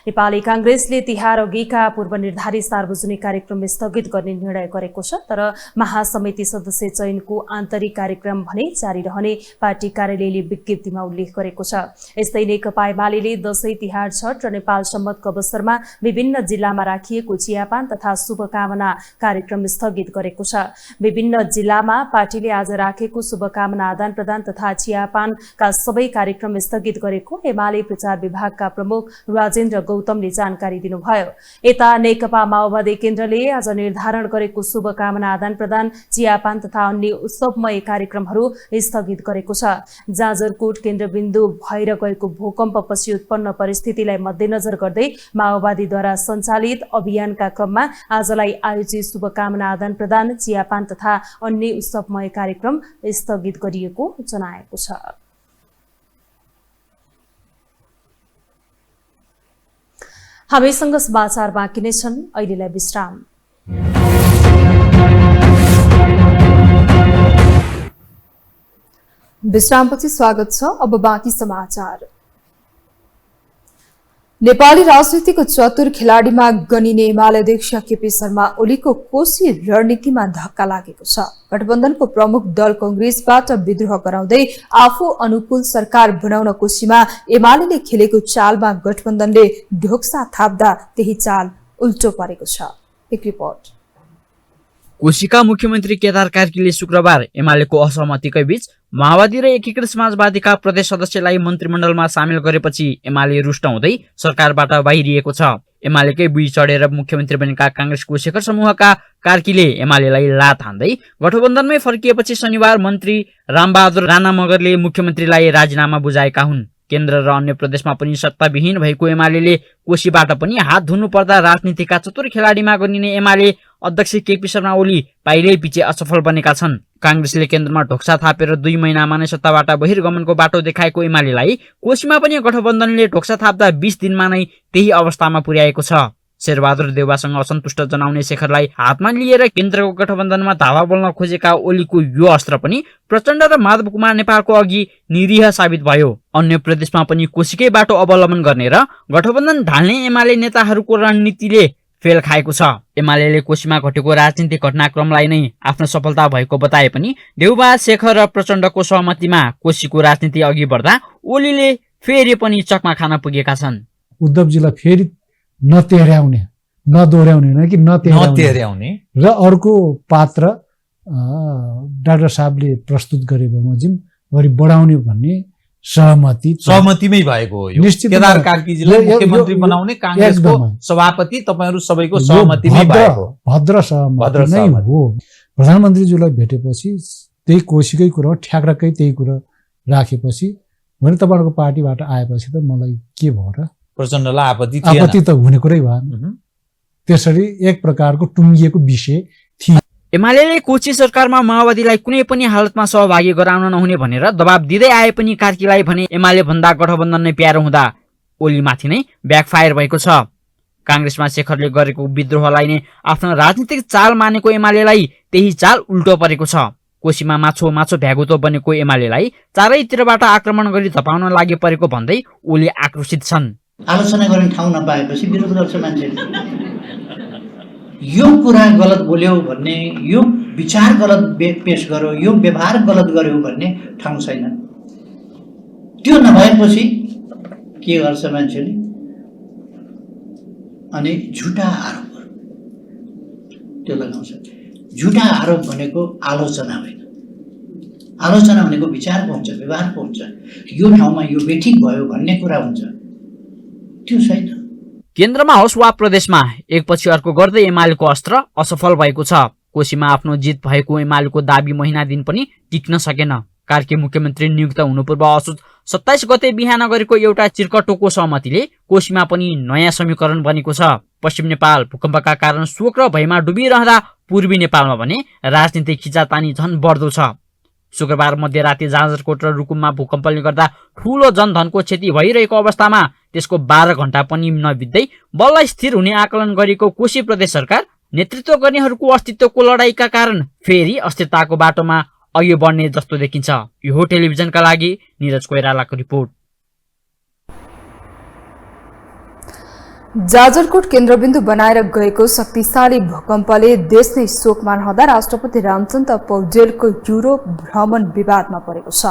नेपाली कांग्रेसले तिहार अघिका पूर्व निर्धारित सार्वजनिक कार्यक्रम स्थगित गर्ने निर्णय गरेको छ। तर महासमिति सदस्य चयनको आन्तरिक कार्यक्रम भने जारी रहने पार्टी कार्यालयले विज्ञप्तिमा उल्लेख गरेको छ। यस्तै नेकपा एमाले दशैं, तिहार, छठ र नेपाल सम्मतको अवसरमा विभिन्न जिल्लामा राखिएको चियापान तथा शुभकामना कार्यक्रम स्थगित गरेको छ। विभिन्न जिल्लामा पार्टीले आज राखेको शुभकामना आदान प्रदान तथा चियापानका सबै कार्यक्रम स्थगित गरेको एमाले प्रचार विभागका प्रमुख राजेन्द्र गौतमले जानकारी दिनुभयो। यता नेकपा माओवादी केन्द्रले आज निर्धारण गरेको शुभकामना आदान प्रदान, चियापान तथा अन्य उत्सवमय कार्यक्रमहरू स्थगित गरेको छ। जाजरकोट केन्द्रबिन्दु भएर गएको भूकम्पपछि उत्पन्न परिस्थितिलाई मध्यनजर गर्दै माओवादीद्वारा सञ्चालित अभियानका क्रममा आजलाई आयोजित शुभकामना आदान प्रदान, चियापान तथा अन्य उत्सवमय कार्यक्रम स्थगित गरिएको जनाएको छ। हामीसँग समाचार बाँकी नै छन्, अहिलेलाई विश्राम। विश्रामपछि स्वागत छ। अब बाँकी समाचार। नेपाली राजनीतिको चतुर खेलाडीमा गनिने एमाले अध्यक्ष केपी शर्मा ओलीको कोशी रणनीतिमा धक्का लागेको छ। गठबन्धनको प्रमुख दल कांग्रेसबाट विद्रोह गराउँदै आफू अनुकूल सरकार बनाउन कोशीमा एमाले खेलेको चालमा गठबन्धनले ढोक्सा थाप्दा त्यही चाल उल्टो परेको छ। एक रिपोर्ट। कोशीका मुख्यमन्त्री केदार कार्कीले शुक्रबार एमालेको असहमतिकै बीच माओवादी र एकीकृत समाजवादीका प्रदेश सदस्यलाई मन्त्रीमण्डलमा सामेल गरेपछि एमाले रुष्ट हुँदै सरकारबाट बाहिरिएको छ। एमालेकै बुई चढेर मुख्यमन्त्री बनेका कांग्रेसको शेखर समूहका कार्कीले एमालेलाई लात हान्दै गठबन्धनमै फर्किएपछि शनिबार मन्त्री रामबहादुर राणा मगरले मुख्यमन्त्रीलाई राजीनामा बुझाएका हुन्। केन्द्र र अन्य प्रदेशमा पनि सत्ताविहीन भएको एमाले कोशीबाट पनि हात धुनु पर्दा राजनीतिका चतुर खेलाडीमा गनिने एमाले अध्यक्ष केपी शर्मा ओली पाइलै पछि असफल बनेका छन्। कांग्रेसले केन्द्रमा ढोक्सा थापेर 2 महिनामा नै सत्ताबाट बहिर्गमनको बाटो देखाएको एमालेलाई कोशीमा पनि गठबन्धनले ढोक्सा थाप्दा 20 दिनमा नै त्यही अवस्थामा पुर्याएको छ। शेरबहादुर देउवासँग असन्तुष्ट जनाउने शेखरलाई हातमा लिएर केन्द्रको गठबन्धनमा धावा बोल्न खोजेका ओलीको यो अस्त्र पनि प्रचण्ड र माधव कुमार नेपालको अघि निरीह साबित भयो। अन्य प्रदेशमा पनि कोशीकै बाटो अवलम्बन गर्ने र गठबन्धन ढाल्ने एमाले नेताहरूको रणनीतिले फेल खाएको छ। एमाले कोशीमा घटेको राजनीतिक घटनाक्रमलाई नै आफ्नो सफलता भएको बताए पनि देउबा शेखर र प्रचण्डको सहमतिमा कोशीको राजनीति अघि बढ्दा ओलीले फेरि पनि चकमा खान पुगेका छन्। उद्धवजीलाई फेरि नतेर्याउने नदोर्याउने होइन कि नतेर्याउने र अर्को पात्र डाक्टर साहबले प्रस्तुत गरेको बमोजिम गरी बढाउने भन्ने सहमतिमै भएको हो। निश्चित केदार कार्कीजीलाई मुख्यमन्त्री बनाउने कांग्रेसको सभापति तपाईहरु सबैको सहमतिमै भएको भद्र सहमति नै हो। प्रधानमन्त्रीज्यूलाई भेटेपछि त्यही कोशीकै कुरा ठ्याक्कै त्यही कुरा राखेपछि भने तपाईहरुको पार्टीबाट आएपछि त मलाई के भयो र? प्रचण्डलाई आपत्ति त हुने कुरै भएन। त्यसरी एक प्रकारको टुङ्गिएको विषय थियो। एमाले कोशी सरकारमा माओवादीलाई कुनै पनि हालतमा सहभागी गराउन नहुने भनेर दबाब दिँदै आए पनि कार्कीलाई भने एमाले भन्दा गठबन्धन नै प्यारो हुँदा ओलीमाथि नै ब्याकफायर भएको छ। कांग्रेसमा शेखरले गरेको विद्रोहलाई नै आफ्नो राजनीतिक चाल मानेको एमालेलाई त्यही चाल उल्टो परेको छ। कोशीमा माछो भ्यागुतो बनेको एमालेलाई चारैतिरबाट आक्रमण गरी धपाउन लागि परेको भन्दै ओली आक्रोशित छन्। आलोचना गर्ने ठाउँ नपाएपछि विरोध गर्छ मान्छेले। यो कुरा गलत बोल्यो भन्ने, यो विचार गलत पेश गर्यो, यो व्यवहार गलत गर्यो भन्ने ठाउँ छैन। त्यो नभएपछि के गर्छ मान्छेले? अनि झुटा आरोपहरू त्यो लगाउँछ। झुटा आरोप भनेको आलोचना होइन। आलोचना भनेको विचारको हुन्छ, व्यवहारको हुन्छ। यो ठाउँमा यो बेठिक भयो भन्ने कुरा हुन्छ, त्यो छैन। केन्द्रमा होस् वा प्रदेशमा एकपछि अर्को गर्दै एमालेको अस्त्र असफल भएको छ। कोशीमा आफ्नो जित भएको एमालेको दाबी महिना दिन पनि टिक्न सकेन। कार्की मुख्यमन्त्री नियुक्त हुनुपूर्व असोज 27 गते बिहान गरेको एउटा चिर्कटोको सहमतिले कोशीमा पनि नयाँ समीकरण बनेको छ। पश्चिम नेपाल भूकम्पका कारण शोक र भयमा डुबिरहँदा पूर्वी नेपालमा भने राजनीतिक खिचातानी झन बढ्दो छ। शुक्रबार मध्यराति जाजरकोट र रुकुममा भूकम्पले गर्दा ठूलो जनधनको क्षति भइरहेको अवस्थामा त्यसको 12 घण्टा पनि नबित्दै बल्ल स्थिर हुने आकलन गरेको कोशी प्रदेश सरकार नेतृत्व गर्नेहरूको अस्तित्वको लडाईका कारण फेरि अस्थिरताको बाटोमा अघि बढ्ने जस्तो देखिन्छ। यो हो टेलिभिजनका लागि निरज कोइरालाको रिपोर्ट। जाजरकोट केन्द्रबिन्दु बनाएर गएको शक्तिशाली भूकम्पले देश नै शोकमा रहँदा राष्ट्रपति रामचन्द्र पौडेलको युरोप भ्रमण विवादमा परेको छ।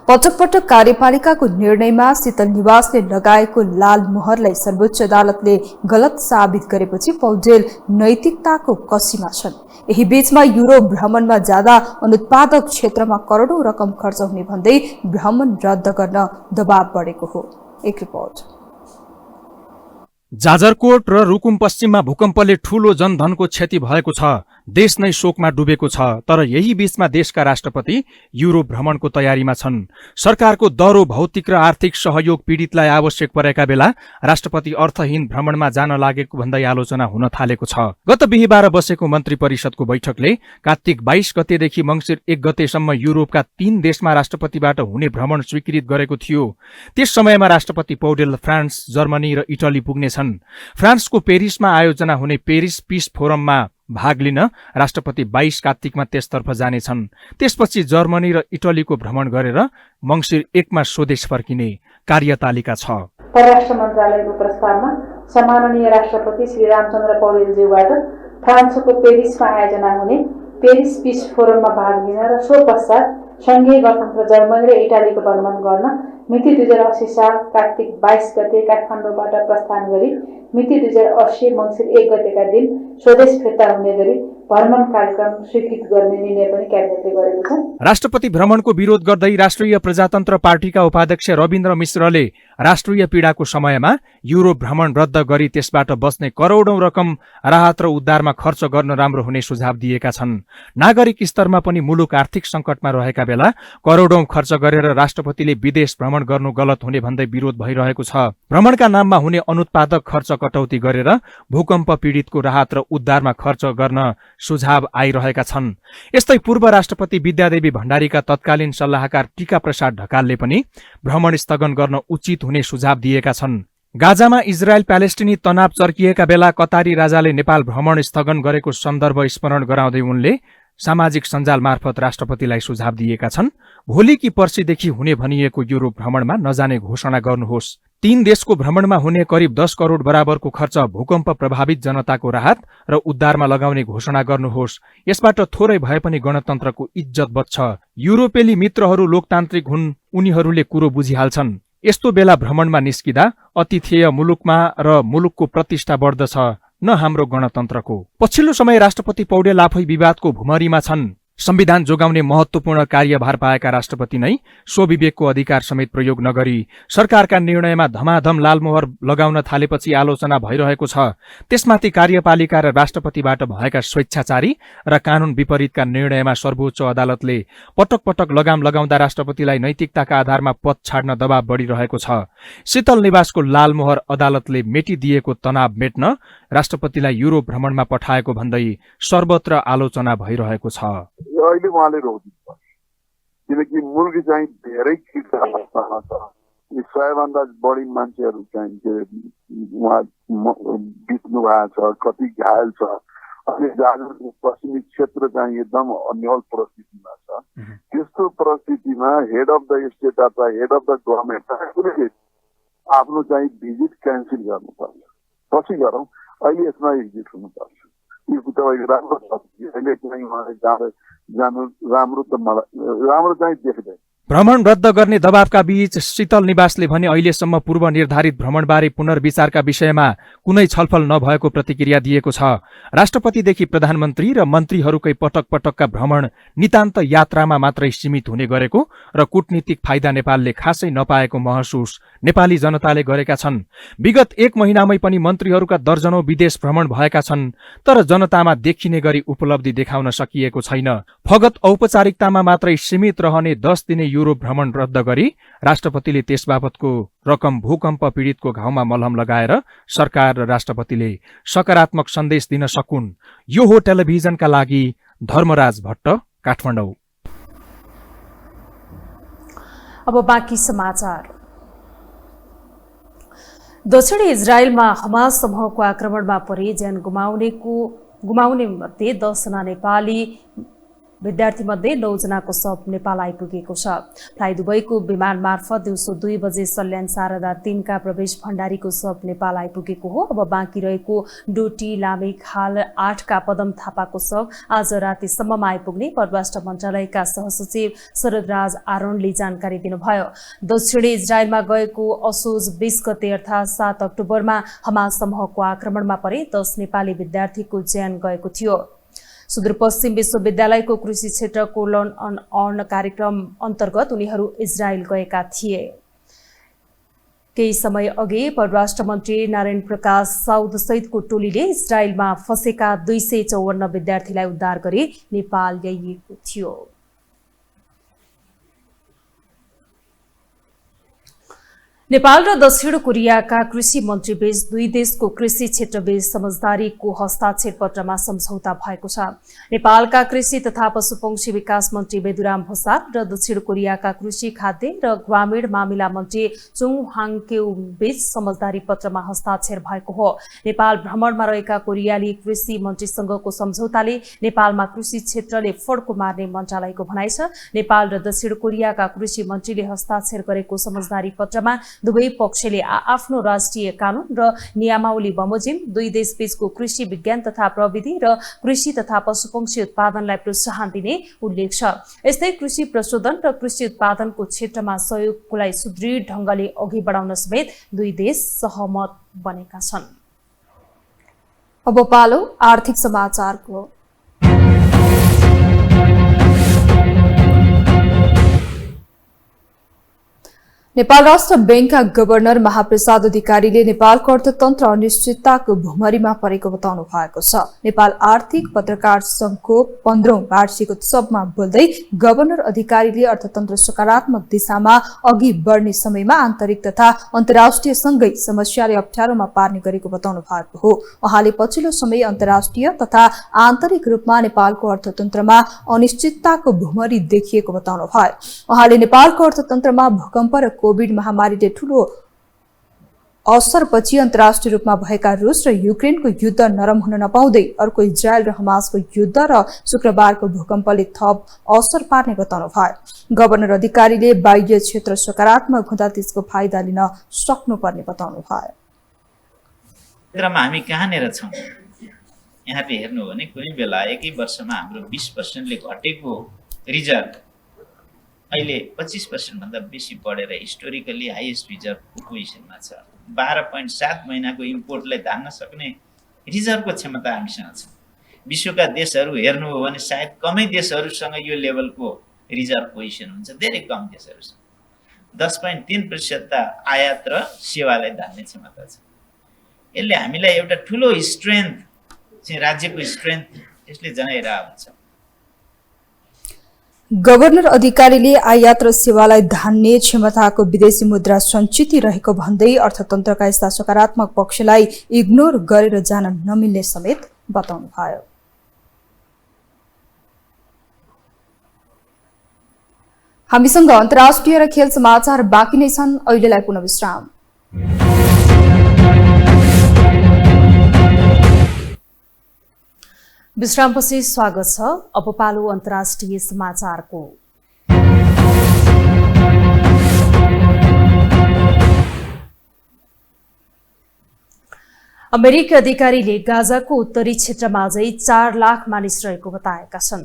पटक पटक कार्यपालिकाको निर्णयमा शीतल निवासले लगाएको लाल मोहरलाई सर्वोच्च अदालतले गलत साबित गरेपछि पौडेल नैतिकताको कसीमा छन्। यही बीचमा युरोप भ्रमणमा जाँदा अनुत्पादक क्षेत्रमा करोडौं रकम खर्च हुने भन्दै भ्रमण रद्द गर्न दबाव बढेको हो। एक रिपोर्ट। जाजरकोट र रुकुम पश्चिममा भूकम्पले ठूलो जनधनको क्षति भएको छ। देश नै शोकमा डुबेको छ। तर यही बीचमा देशका राष्ट्रपति युरोप भ्रमणको तयारीमा छन्। सरकारको दह्रो भौतिक र आर्थिक सहयोग पीडितलाई आवश्यक परेका बेला राष्ट्रपति अर्थहीन भ्रमणमा जान लागेको भन्दै आलोचना हुन थालेको छ। गत बिहीबार बसेको मन्त्री परिषदको बैठकले कार्तिक 22 गतेदेखि मंसिर 1 गतेसम्म युरोपका 3 देशमा राष्ट्रपतिबाट हुने भ्रमण स्वीकृत गरेको थियो। त्यस समयमा राष्ट्रपति पौडेल फ्रान्स, जर्मनी र इटली पुग्नेछन्। फ्रान्सको पेरिसमा आयोजना हुने पेरिस पीस फोरममा भाग लिन राष्ट्रपति 22 कार्तिकमा त्यसतर्फ जानेछन्। त्यसपछि जर्मनी र इटलीको भ्रमण गरेर मंसिर 1 मा स्वदेश फर्किने कार्यतालिका छ। परराष्ट्र मन्त्रालयको प्रस्तावमा सम्माननीय राष्ट्रपति श्री रामचन्द्र पौडेलज्यूबाट फ्रान्सको पेरिसमा आयोजना हुने पेरिस पिस फोरममा भाग लिन र सो पश्चात सङ्घीय गणतन्त्र जर्मनी र इटालीको भ्रमण गर्न मिति 2080 साल कार्तिक 22 गते काठमाडौँबाट प्रस्थान गरी मिति 2080 मङ्सिर 1 गतेका दिन स्वदेश फिर्ता हुने गरी भ्रमण कार्यक्रम स्वीकृत गर्ने निर्णय पनि क्याबिनेटले गरेको छ। राष्ट्रपति भ्रमणको विरोध गर्दै राष्ट्रिय प्रजातन्त्र पार्टीका उपाध्यक्ष रविन्द्र मिश्रले राष्ट्रिय पीडाको समयमा युरोप भ्रमण रद्द गरी त्यसबाट बच्ने करोडौं रकम राहत र उद्धारमा खर्च गर्न राम्रो हुने सुझाव दिएका छन्। नागरिक स्तरमा पनि मुलुक आर्थिक संकटमा रहेका बेला करोडौं खर्च गरेर राष्ट्रपतिले विदेश भ्रमण गर्नु गलत हुने भन्दै विरोध भइरहेको छ। भ्रमणका नाममा हुने अनुत्पादक खर्च कटौती गरेर भूकम्प पीडितको राहत र उद्धारमा खर्च गर्न सुझाव आइरहेका छन्। यस्तै पूर्व राष्ट्रपति विद्यादेवी भण्डारीका तत्कालीन सल्लाहकार टीका प्रसाद ढकालले पनि भ्रमण स्थगन गर्न उचित हुने सुझाव दिएका छन्। गाजामा इजरायल प्यालेस्टिनी तनाव चर्किएका बेला कतारी राजाले नेपाल भ्रमण स्थगन गरेको सन्दर्भ स्मरण गराउँदै उनले सामाजिक सञ्जाल मार्फत राष्ट्रपतिलाई सुझाव दिएका छन्। भोलि कि पर्सिदेखि हुने भनिएको युरोप भ्रमणमा नजाने घोषणा गर्नुहोस्। 3 देशको भ्रमणमा हुने करिब 10 करोड बराबरको खर्च भूकम्प प्रभावित जनताको राहत र उद्धारमा लगाउने घोषणा गर्नुहोस्। यसबाट थोरै भए पनि गणतन्त्रको इज्जत बच्छ। युरोपेली मित्रहरू लोकतान्त्रिक हुन्, उनीहरूले कुरो बुझिहाल्छन्। यस्तो बेला भ्रमणमा निस्किदा अतिथेय मुलुकमा र मुलुकको प्रतिष्ठा बढ्दछ, न हाम्रो गणतन्त्रको। पछिल्लो समय राष्ट्रपति पौडेल आफै विवादको भुमरीमा छन्। संविधान जोगाउने महत्वपूर्ण कार्यभार पाएका राष्ट्रपति नै स्वविवेकको अधिकार समेत प्रयोग नगरी सरकारका निर्णयमा धमाधम लालमोहर लगाउन थालेपछि आलोचना भइरहेको छ। त्यसमाथि कार्यपालिका र राष्ट्रपतिबाट भएका स्वेच्छाचारी र कानून विपरीतका निर्णयमा सर्वोच्च अदालतले पटक पटक लगाम लगाउँदा राष्ट्रपतिलाई नैतिकताका आधारमा पद छाड्न दबाव बढिरहेको छ। शीतल निवासको लालमोहर अदालतले मेटिदिएको तनाव मेट्न राष्ट्रपतिलाई युरोप भ्रमणमा पठाएको भन्दै सर्वत्र आलोचना भइरहेको छ। अहिले उहाँले रोकिन्छ किनकि मुलुक चाहिँ धेरै अवस्थामा छ। 100 भन्दा बढी मान्छेहरू चाहिँ उहाँ बित्नु भएको छ, कति घायल छ। अनि जाजरको पश्चिमी क्षेत्र चाहिँ एकदम अन्यल परिस्थितिमा छ। त्यस्तो परिस्थितिमा हेड अफ द स्टेट अथवा हेड अफ द गभर्मेन्ट आफ्नो चाहिँ भिजिट क्यान्सल गर्नुपर्छ। पछि गरौँ, अहिले यसमा एक्जिट हुनुपर्छ। यो तपाईँको राम्रो छ। अहिले चाहिँ उहाँले जानु राम्रो त मलाई राम्रो चाहिँ देख्दैन। भ्रमण रद्द गर्ने दबावका बीच शीतल निवासले भने अहिलेसम्म पूर्व निर्धारित भ्रमणबारे पुनर्विचारका विषयमा कुनै छलफल नभएको प्रतिक्रिया दिएको छ। राष्ट्रपतिदेखि प्रधानमन्त्री र मन्त्रीहरूकै पटक पटकका भ्रमण नितान्त यात्रामा मात्रै सीमित हुने गरेको र कूटनीतिक फाइदा नेपालले खासै नपाएको महसुस नेपाली जनताले गरेका छन्। विगत 1 महिनामै पनि मन्त्रीहरूका दर्जनौं विदेश भ्रमण भएका छन्, तर जनतामा देखिने गरी उपलब्धि देखाउन सकिएको छैन। फगत औपचारिकतामा मात्रै सीमित रहने 10 दिने युरोप भ्रमण रद्द गरी राष्ट्रपतिले त्यसबाबतको रकम भूकम्प पीडितको घाउमा मलहम लगाएर सरकार र राष्ट्रपतिले सकारात्मक सन्देश दिन सकुन्। यो हो टेलिभिजनका लागि धर्मराज भट्ट, काठमाडौँ। अब बाँकी समाचार। दक्षिणी इजरायलमा हमास समूहको आक्रमणमा परि ज्यान गुमाउने मध्ये 10 जना नेपाली विद्यार्थी मध्ये 9 जनाको शव नेपाल आइपुगेको छ। फ्लाइ दुबईको विमान मार्फत दिउँसो 2 बजे सल्यान शारदा 3 का प्रवेश भण्डारीको शव नेपाल आइपुगेको हो। अब बाँकी रहेको डोटी लामेखाल 8 का पदम थापाको शव आज रातिसम्ममा आइपुग्ने परराष्ट्र मन्त्रालयका सहसचिव शरदराज आरोनले जानकारी दिनुभयो। दक्षिणी इजरायलमा गएको असोज 20 गते अर्थात् 7 अक्टोबरमा हमास समूहको आक्रमणमा परे 10 नेपाली विद्यार्थीको ज्यान गएको थियो। सुदूरपश्चिम विश्वविद्यालयको कृषि क्षेत्रको लर्न अन अर्न कार्यक्रम अन्तर्गत उनीहरू इजरायल गएका थिए। केही समय अघि परराष्ट्र मन्त्री नारायण प्रकाश साउद सहितको टोलीले इजरायलमा फँसेका 254 विद्यार्थीलाई उद्धार गरी नेपाल ल्याइएको थियो। नेपाल र दक्षिण कोरियाका कृषि मन्त्रीबीच 2 देशको कृषि क्षेत्रबीच समझदारीको हस्ताक्षर पत्रमा सम्झौता भएको छ। नेपालका कृषि तथा पशुपक्षी विकास मन्त्री बेदुराम भुसाल र दक्षिण कोरियाका कृषि खाद्य र ग्रामीण मामिला मन्त्री चुङ हाङक्यु बीच समझदारी पत्रमा हस्ताक्षर भएको हो। नेपाल भ्रमणमा रहेका कोरियाली कृषि मन्त्रीसँगको सम्झौताले नेपालमा कृषि क्षेत्रले फड्को मार्ने मन्त्रालयको भनाइ छ। नेपाल र दक्षिण कोरियाका कृषि मन्त्रीले हस्ताक्षर गरेको समझदारी पत्रमा दुवै पक्षले आफ्नो राष्ट्रिय कानून र नियमावली बमोजिम दुई देशबीचको कृषि विज्ञान तथा प्रविधि र कृषि तथा पशुपक्षी उत्पादनलाई प्रोत्साहन दिने उल्लेख छ। यस्तै कृषि प्रशोधन र कृषि उत्पादनको क्षेत्रमा सहयोगलाई सुदृढ ढंगले अघि बढाउन समेत दुई देश सहमत बनेका छन्। अब पालो आर्थिक समाचारको। नेपाल राष्ट्र बैंकका गभर्नर महाप्रसाद अधिकारीले नेपालको अर्थतन्त्र अनिश्चितताको भुमरीमा परेको बताउनु भएको छ। नेपाल आर्थिक पत्रकार संघको 15औं वार्षिक उत्सवमा बोल्दै गभर्नर अधिकारीले अर्थतन्त्र सकारात्मक दिशामा अघि बढ्ने समयमा आन्तरिक तथा अन्तर्राष्ट्रिय सँगै समस्याले अप्ठ्यारोमा पार्ने गरेको बताउनु भएको हो। उहाँले पछिल्लो समय अन्तर्राष्ट्रिय तथा आन्तरिक रूपमा नेपालको अर्थतन्त्रमा अनिश्चितताको भुमरी देखिएको बताउनु भयो। उहाँले नेपालको अर्थतन्त्रमा भूकम्प र कोभिड महामारीले ठूलो असरपछि अन्तर्राष्ट्रिय रूपमा भएका रुस र युक्रेनको युद्ध नरम हुन नपाउँदै अर्को इजरायल र हमासको युद्ध र शुक्रबारको भूकम्पले थप असर पार्ने बताउनु भयो। गभर्नर अधिकारीले बाह्य क्षेत्र सकारात्मक हुँदा त्यसको फाइदा लिन सक्नुपर्ने बताउनु भयो। क्षेत्रमा हामी कहाँनेर छौं यहाँले हेर्नु भने कुनै बेला एकै वर्षमा हाम्रो 20% घटेको रिजर्भ अहिले 25% भन्दा बेसी बढेर हिस्टोरिकली हाईएस्ट रिजर्भ पोजिसनमा छ। 12.7 महिनाको इम्पोर्टलाई धान्न सक्ने रिजर्भको क्षमता हामीसँग छ। विश्वका देशहरू हेर्नु हो भने सायद कमै देशहरूसँग यो लेभलको रिजर्भ पोजिसन हुन्छ, धेरै कम देशहरूसँग। 10.3% त आयात र सेवालाई धान्ने क्षमता छ। यसले हामीलाई एउटा ठूलो स्ट्रेन्थ चाहिँ राज्यको स्ट्रेन्थ यसले जनाइरहेको हुन्छ। गभर्नर अधिकारीले आयात र सेवालाई धान्ने क्षमताको विदेशी मुद्रा सञ्चित रहेको भन्दै अर्थतन्त्रका यस्ता सकारात्मक पक्षलाई इग्नोर गरेर जान नमिल्ने समेत बताउनु भयो। हामीसँग अन्तर्राष्ट्रिय र खेल समाचार बाँकी नै छन्। अहिलेलाई पुनः विश्राम। विश्रामपछि स्वागत छ। अब पालो अन्तर्राष्ट्रिय समाचारको। अमेरिकी अधिकारीले गाजाको उत्तरी क्षेत्रमा अझै 4 लाख मानिस रहेको बताएका छन्।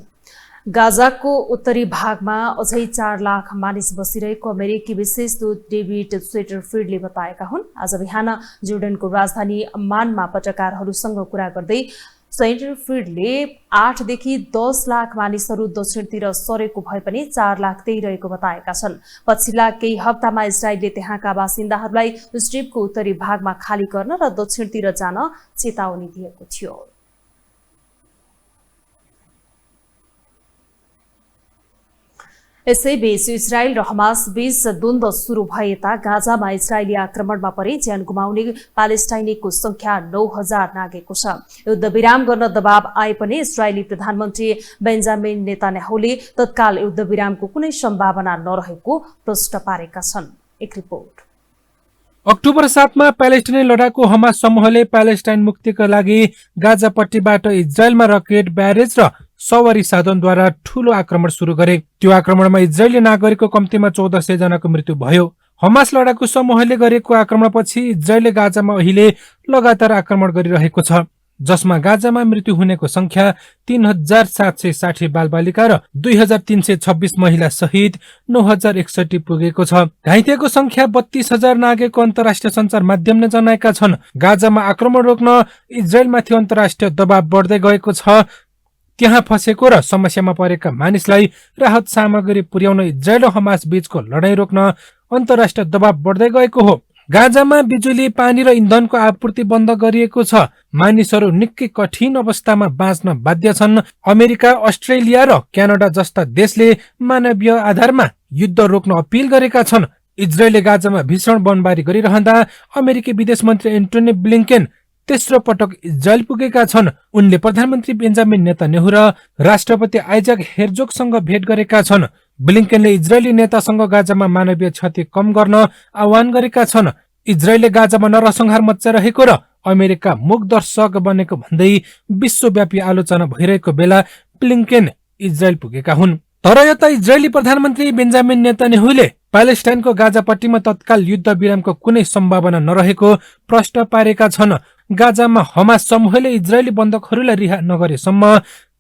गाजाको उत्तरी भागमा अझै 4 लाख मानिस बसिरहेको अमेरिकी विशेष दूत डेभिड सेटरफिल्डले बताएका हुन्। आज बिहान जोर्डनको राजधानी अम्मानमा पत्रकारहरूसँग कुरा गर्दै सेटरफिल्डले 8 देखि 10 लाख मानिसहरू दक्षिणतिर सरेको भए पनि 4 लाख त्यही रहेको बताएका छन्। पछिल्ला केही हप्तामा इजरायलले त्यहाँका बासिन्दाहरूलाई स्ट्रिपको उत्तरी भागमा खाली गर्न र दक्षिणतिर जान चेतावनी दिएको थियो। यसैबीच इजरायल र हमास बीच द्वन्द्व सुरु भए यता गाजामा इजरायली आक्रमणमा परे ज्यान गुमाउने प्यालेस्टाइनीको संख्या 9000 नागेको छ। युद्ध विराम गर्न दबाव आए पनि इजरायली प्रधानमन्त्री बेन्जामिन नेतान्याहुले तत्काल युद्ध विरामको कुनै सम्भावना नरहेको प्रश्न पारेका छन्। एक रिपोर्ट। अक्टोबर 7 मा प्यालेस्टाइनी लडाकु हमास समूहले प्यालेस्टाइन मुक्तिका लागि गाजापट्टिबाट इजरायलमा रकेट, ब्यारेज र सवारी साधनद्वारा ठूलो आक्रमण सुरु गरे। त्यो आक्रमणमा इजरायली नागरिकको कम्तीमा 1400 जनाको मृत्यु भयो। हमास लडाकु समूहले गरेको आक्रमणपछि इजरायलले गाजामा अहिले लगातार आक्रमण गरिरहेको छ, जसमा गाजामा मृत्यु हुनेको संख्या 3760 बालबालिका र 2326 महिला सहित 9061 पुगेको छ। घाइतेको संख्या 32000 नागेको अन्तर्राष्ट्रिय सञ्चार माध्यमले जनाएका छन्। गाजामा आक्रमण रोक्न इजरायलमाथि अन्तर्राष्ट्रिय दबाव बढ्दै गएको छ। त्यहाँ फसेको र समस्यामा परेका मानिसलाई राहत सामग्री पुर्याउन इजरायल र हमास बीचको लडाईँ रोक्न अन्तर्राष्ट्रिय दबाव बढ्दै गएको हो। गाजामा बिजुली, पानी र इन्धनको आपूर्ति बन्द गरिएको छ। मानिसहरू निकै कठिन अवस्थामा बाँच्न बाध्य छन्। अमेरिका, अस्ट्रेलिया र क्यानाडा जस्ता देशले मानवीय आधारमा युद्ध रोक्न अपील गरेका छन्। इजरायलले गाजामा भीषण बमबारी गरिरहँदा अमेरिकी विदेश मन्त्री एन्टोनी ब्लिङ्केन तेस्रो पटक इजरायल पुगेका छन्। उनले प्रधानमन्त्री बेन्जामिन नेतान्याहु र राष्ट्रपति आइजाक हेर्जोगसँग भेट गरेका छन्। ब्लिङ्केनले इजरायली नेतासँग गाजामा मानवीय क्षति कम गर्न आह्वान गरेका छन्। इजरायलले गाजामा नरसंहार मच्चाइरहेको र अमेरिका मुख दर्शक बनेको भन्दै विश्वव्यापी आलोचना भइरहेको बेला ब्लिङ्केन इजरायल पुगेका हुन्। तर यता इजरायली प्रधानमन्त्री बेन्जामिन नेतान्याहुले प्यालेस्टाइनको गाजापट्टीमा तत्काल युद्ध विरामको कुनै सम्भावना नरहेको प्रश्न पारेका छन्। गाजामा हमास समूहले इजरायली बन्दकहरूलाई रिहा नगरेसम्म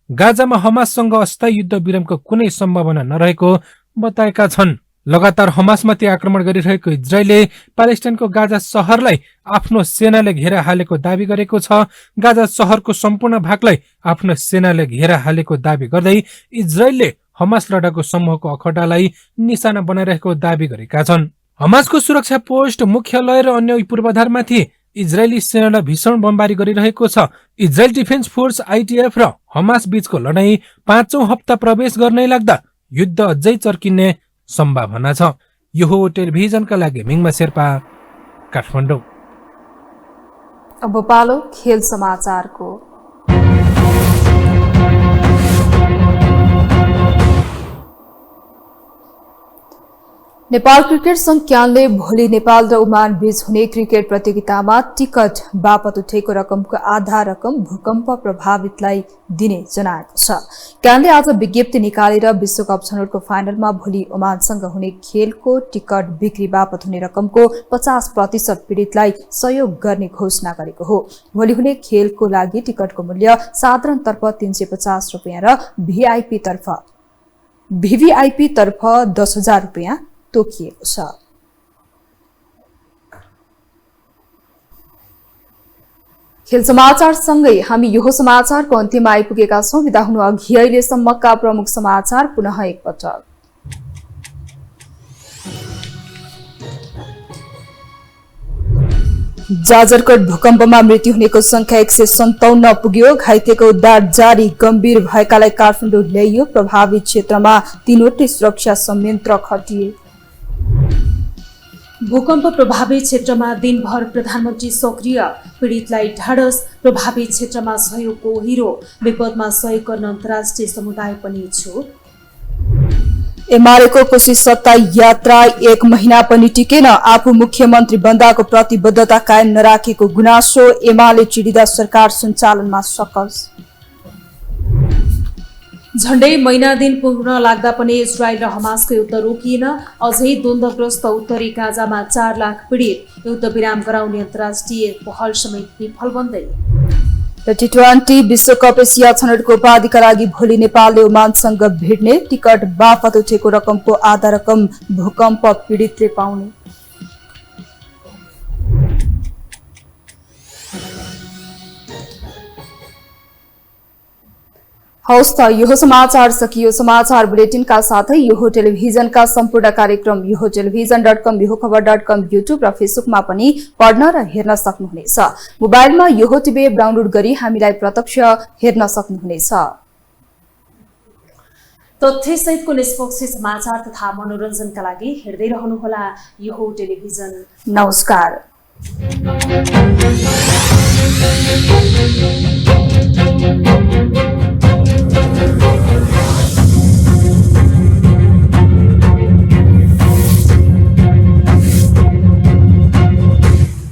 गाजामा हमाससँग अस्थायी युद्ध विरामको कुनै सम्भावना नरहेको बताएका छन्। लगातार हमासमाथि आक्रमण गरिरहेको इजरायलले प्यालेस्टाइनको गाजा सहरलाई आफ्नो सेनाले घेरा हालेको दावी गरेको छ। गाजा सहरको सम्पूर्ण भागलाई आफ्नो सेनाले घेरा हालेको दावी गर्दै इजरायलले हमास लडाकु समूहको अखडालाई निशाना बनाइरहेको दावी गरेका छन्। हमासको सुरक्षा पोस्ट, मुख्यालय र अन्य पूर्वाधारमाथि इजरायली सेनालाई भीषण बमबारी गरिरहेको छ। इजरायल डिफेन्स फोर्स IDF र हमास बीचको लडाईँ 5औं हप्ता प्रवेश गर्नै लाग्दा युद्ध अझै चर्किने सम्भावना छ। यो हो टेलिभिजनका लागि मिङमा शेर्पा, काठमाडौँ। अब पालो खेल समाचारको। नेपाल क्रिकेट संघ क्यानले भोलि नेपाल र ओमान बीच हुने क्रिकेट प्रतियोगितामा टिकट बापत उठेको रकमको आधा रकम भूकम्प प्रभावितलाई दिने जनाएको छ। क्यानले आज विज्ञप्ति निकालेर विश्वकप छनौटको फाइनलमा भोलि ओमानसँग हुने खेलको टिकट बिक्री बापत हुने रकमको 50% पीडितलाई सहयोग गर्ने घोषणा गरेको हो। भोलि हुने खेलको लागि टिकटको मूल्य साधारणतर्फ 350 रुपियाँ र VVIP तर्फ 10,000 रुपियाँ तोकिएको छ। खेल समाचार सँगै हामी यो समाचारको अन्त्यमा आइपुगेका छौं। बिदा हुनु अघि अहिलेसम्मका प्रमुख समाचार पुनः एकपटक। जाजरकोट भूकम्पमा मृत्यु हुनेको संख्या 157 पुग्यो। घाइतेको उद्धार जारी, गम्भीर भएकालाई काठमाडौँ ल्याइयो। प्रभावित क्षेत्रमा 3वटै सुरक्षा संयन्त्र खटिए। भूकम्प प्रभावित क्षेत्रमा दिनभर प्रधानमन्त्री सक्रिय, पीडितलाई ढाडस, प्रभावित क्षेत्रमा सहयोगको हिरो, विपदमा सहयोग गर्न अन्तर्राष्ट्रिय समुदाय पनि इच्छुक। एमालेको कोशी सत्ता यात्रा 1 महिना पनि टिकेन। आफू मुख्यमन्त्री बन्दाको प्रतिबद्धता कायम नराखेको गुनासो, एमाले चिडिदा सरकार सञ्चालनमा सकस। झण्डै महिना दिन पुग्न लाग्दा पनि इजरायल र हमासको युद्ध रोकिएन। अझै द्वन्द्वग्रस्त उत्तरी गाजामा 4 लाख पीडित, युद्ध विराम गराउने अन्तर्राष्ट्रिय पहल समेत विफल बन्दै। T20 विश्वकप एसिया छनौटको उपाधिका लागि भोलि नेपालले ओमानसँग भिड्ने। टिकट बापत उठेको रकमको आधा रकम भूकम्प पीडितले पाउने। हौस् त यो समाचार सकियो। समाचार बुलेटिनका साथै यो टेलिभिजनका सम्पूर्ण कार्यक्रम यो टेलिभिजन.com, यो खबर.com, युट्युब र फेसबुकमा पनि पढ्न र हेर्न सक्नुहुनेछ। मोबाइलमा यो टिभी एप डाउनलोड गरी हामीलाई प्रत्यक्ष हेर्न सक्नुहुनेछ। तथ्यसहितको निष्पक्ष समाचार तथा मनोरञ्जनका लागि हेर्दै रहनुहोला यो टेलिभिजन। नमस्कार।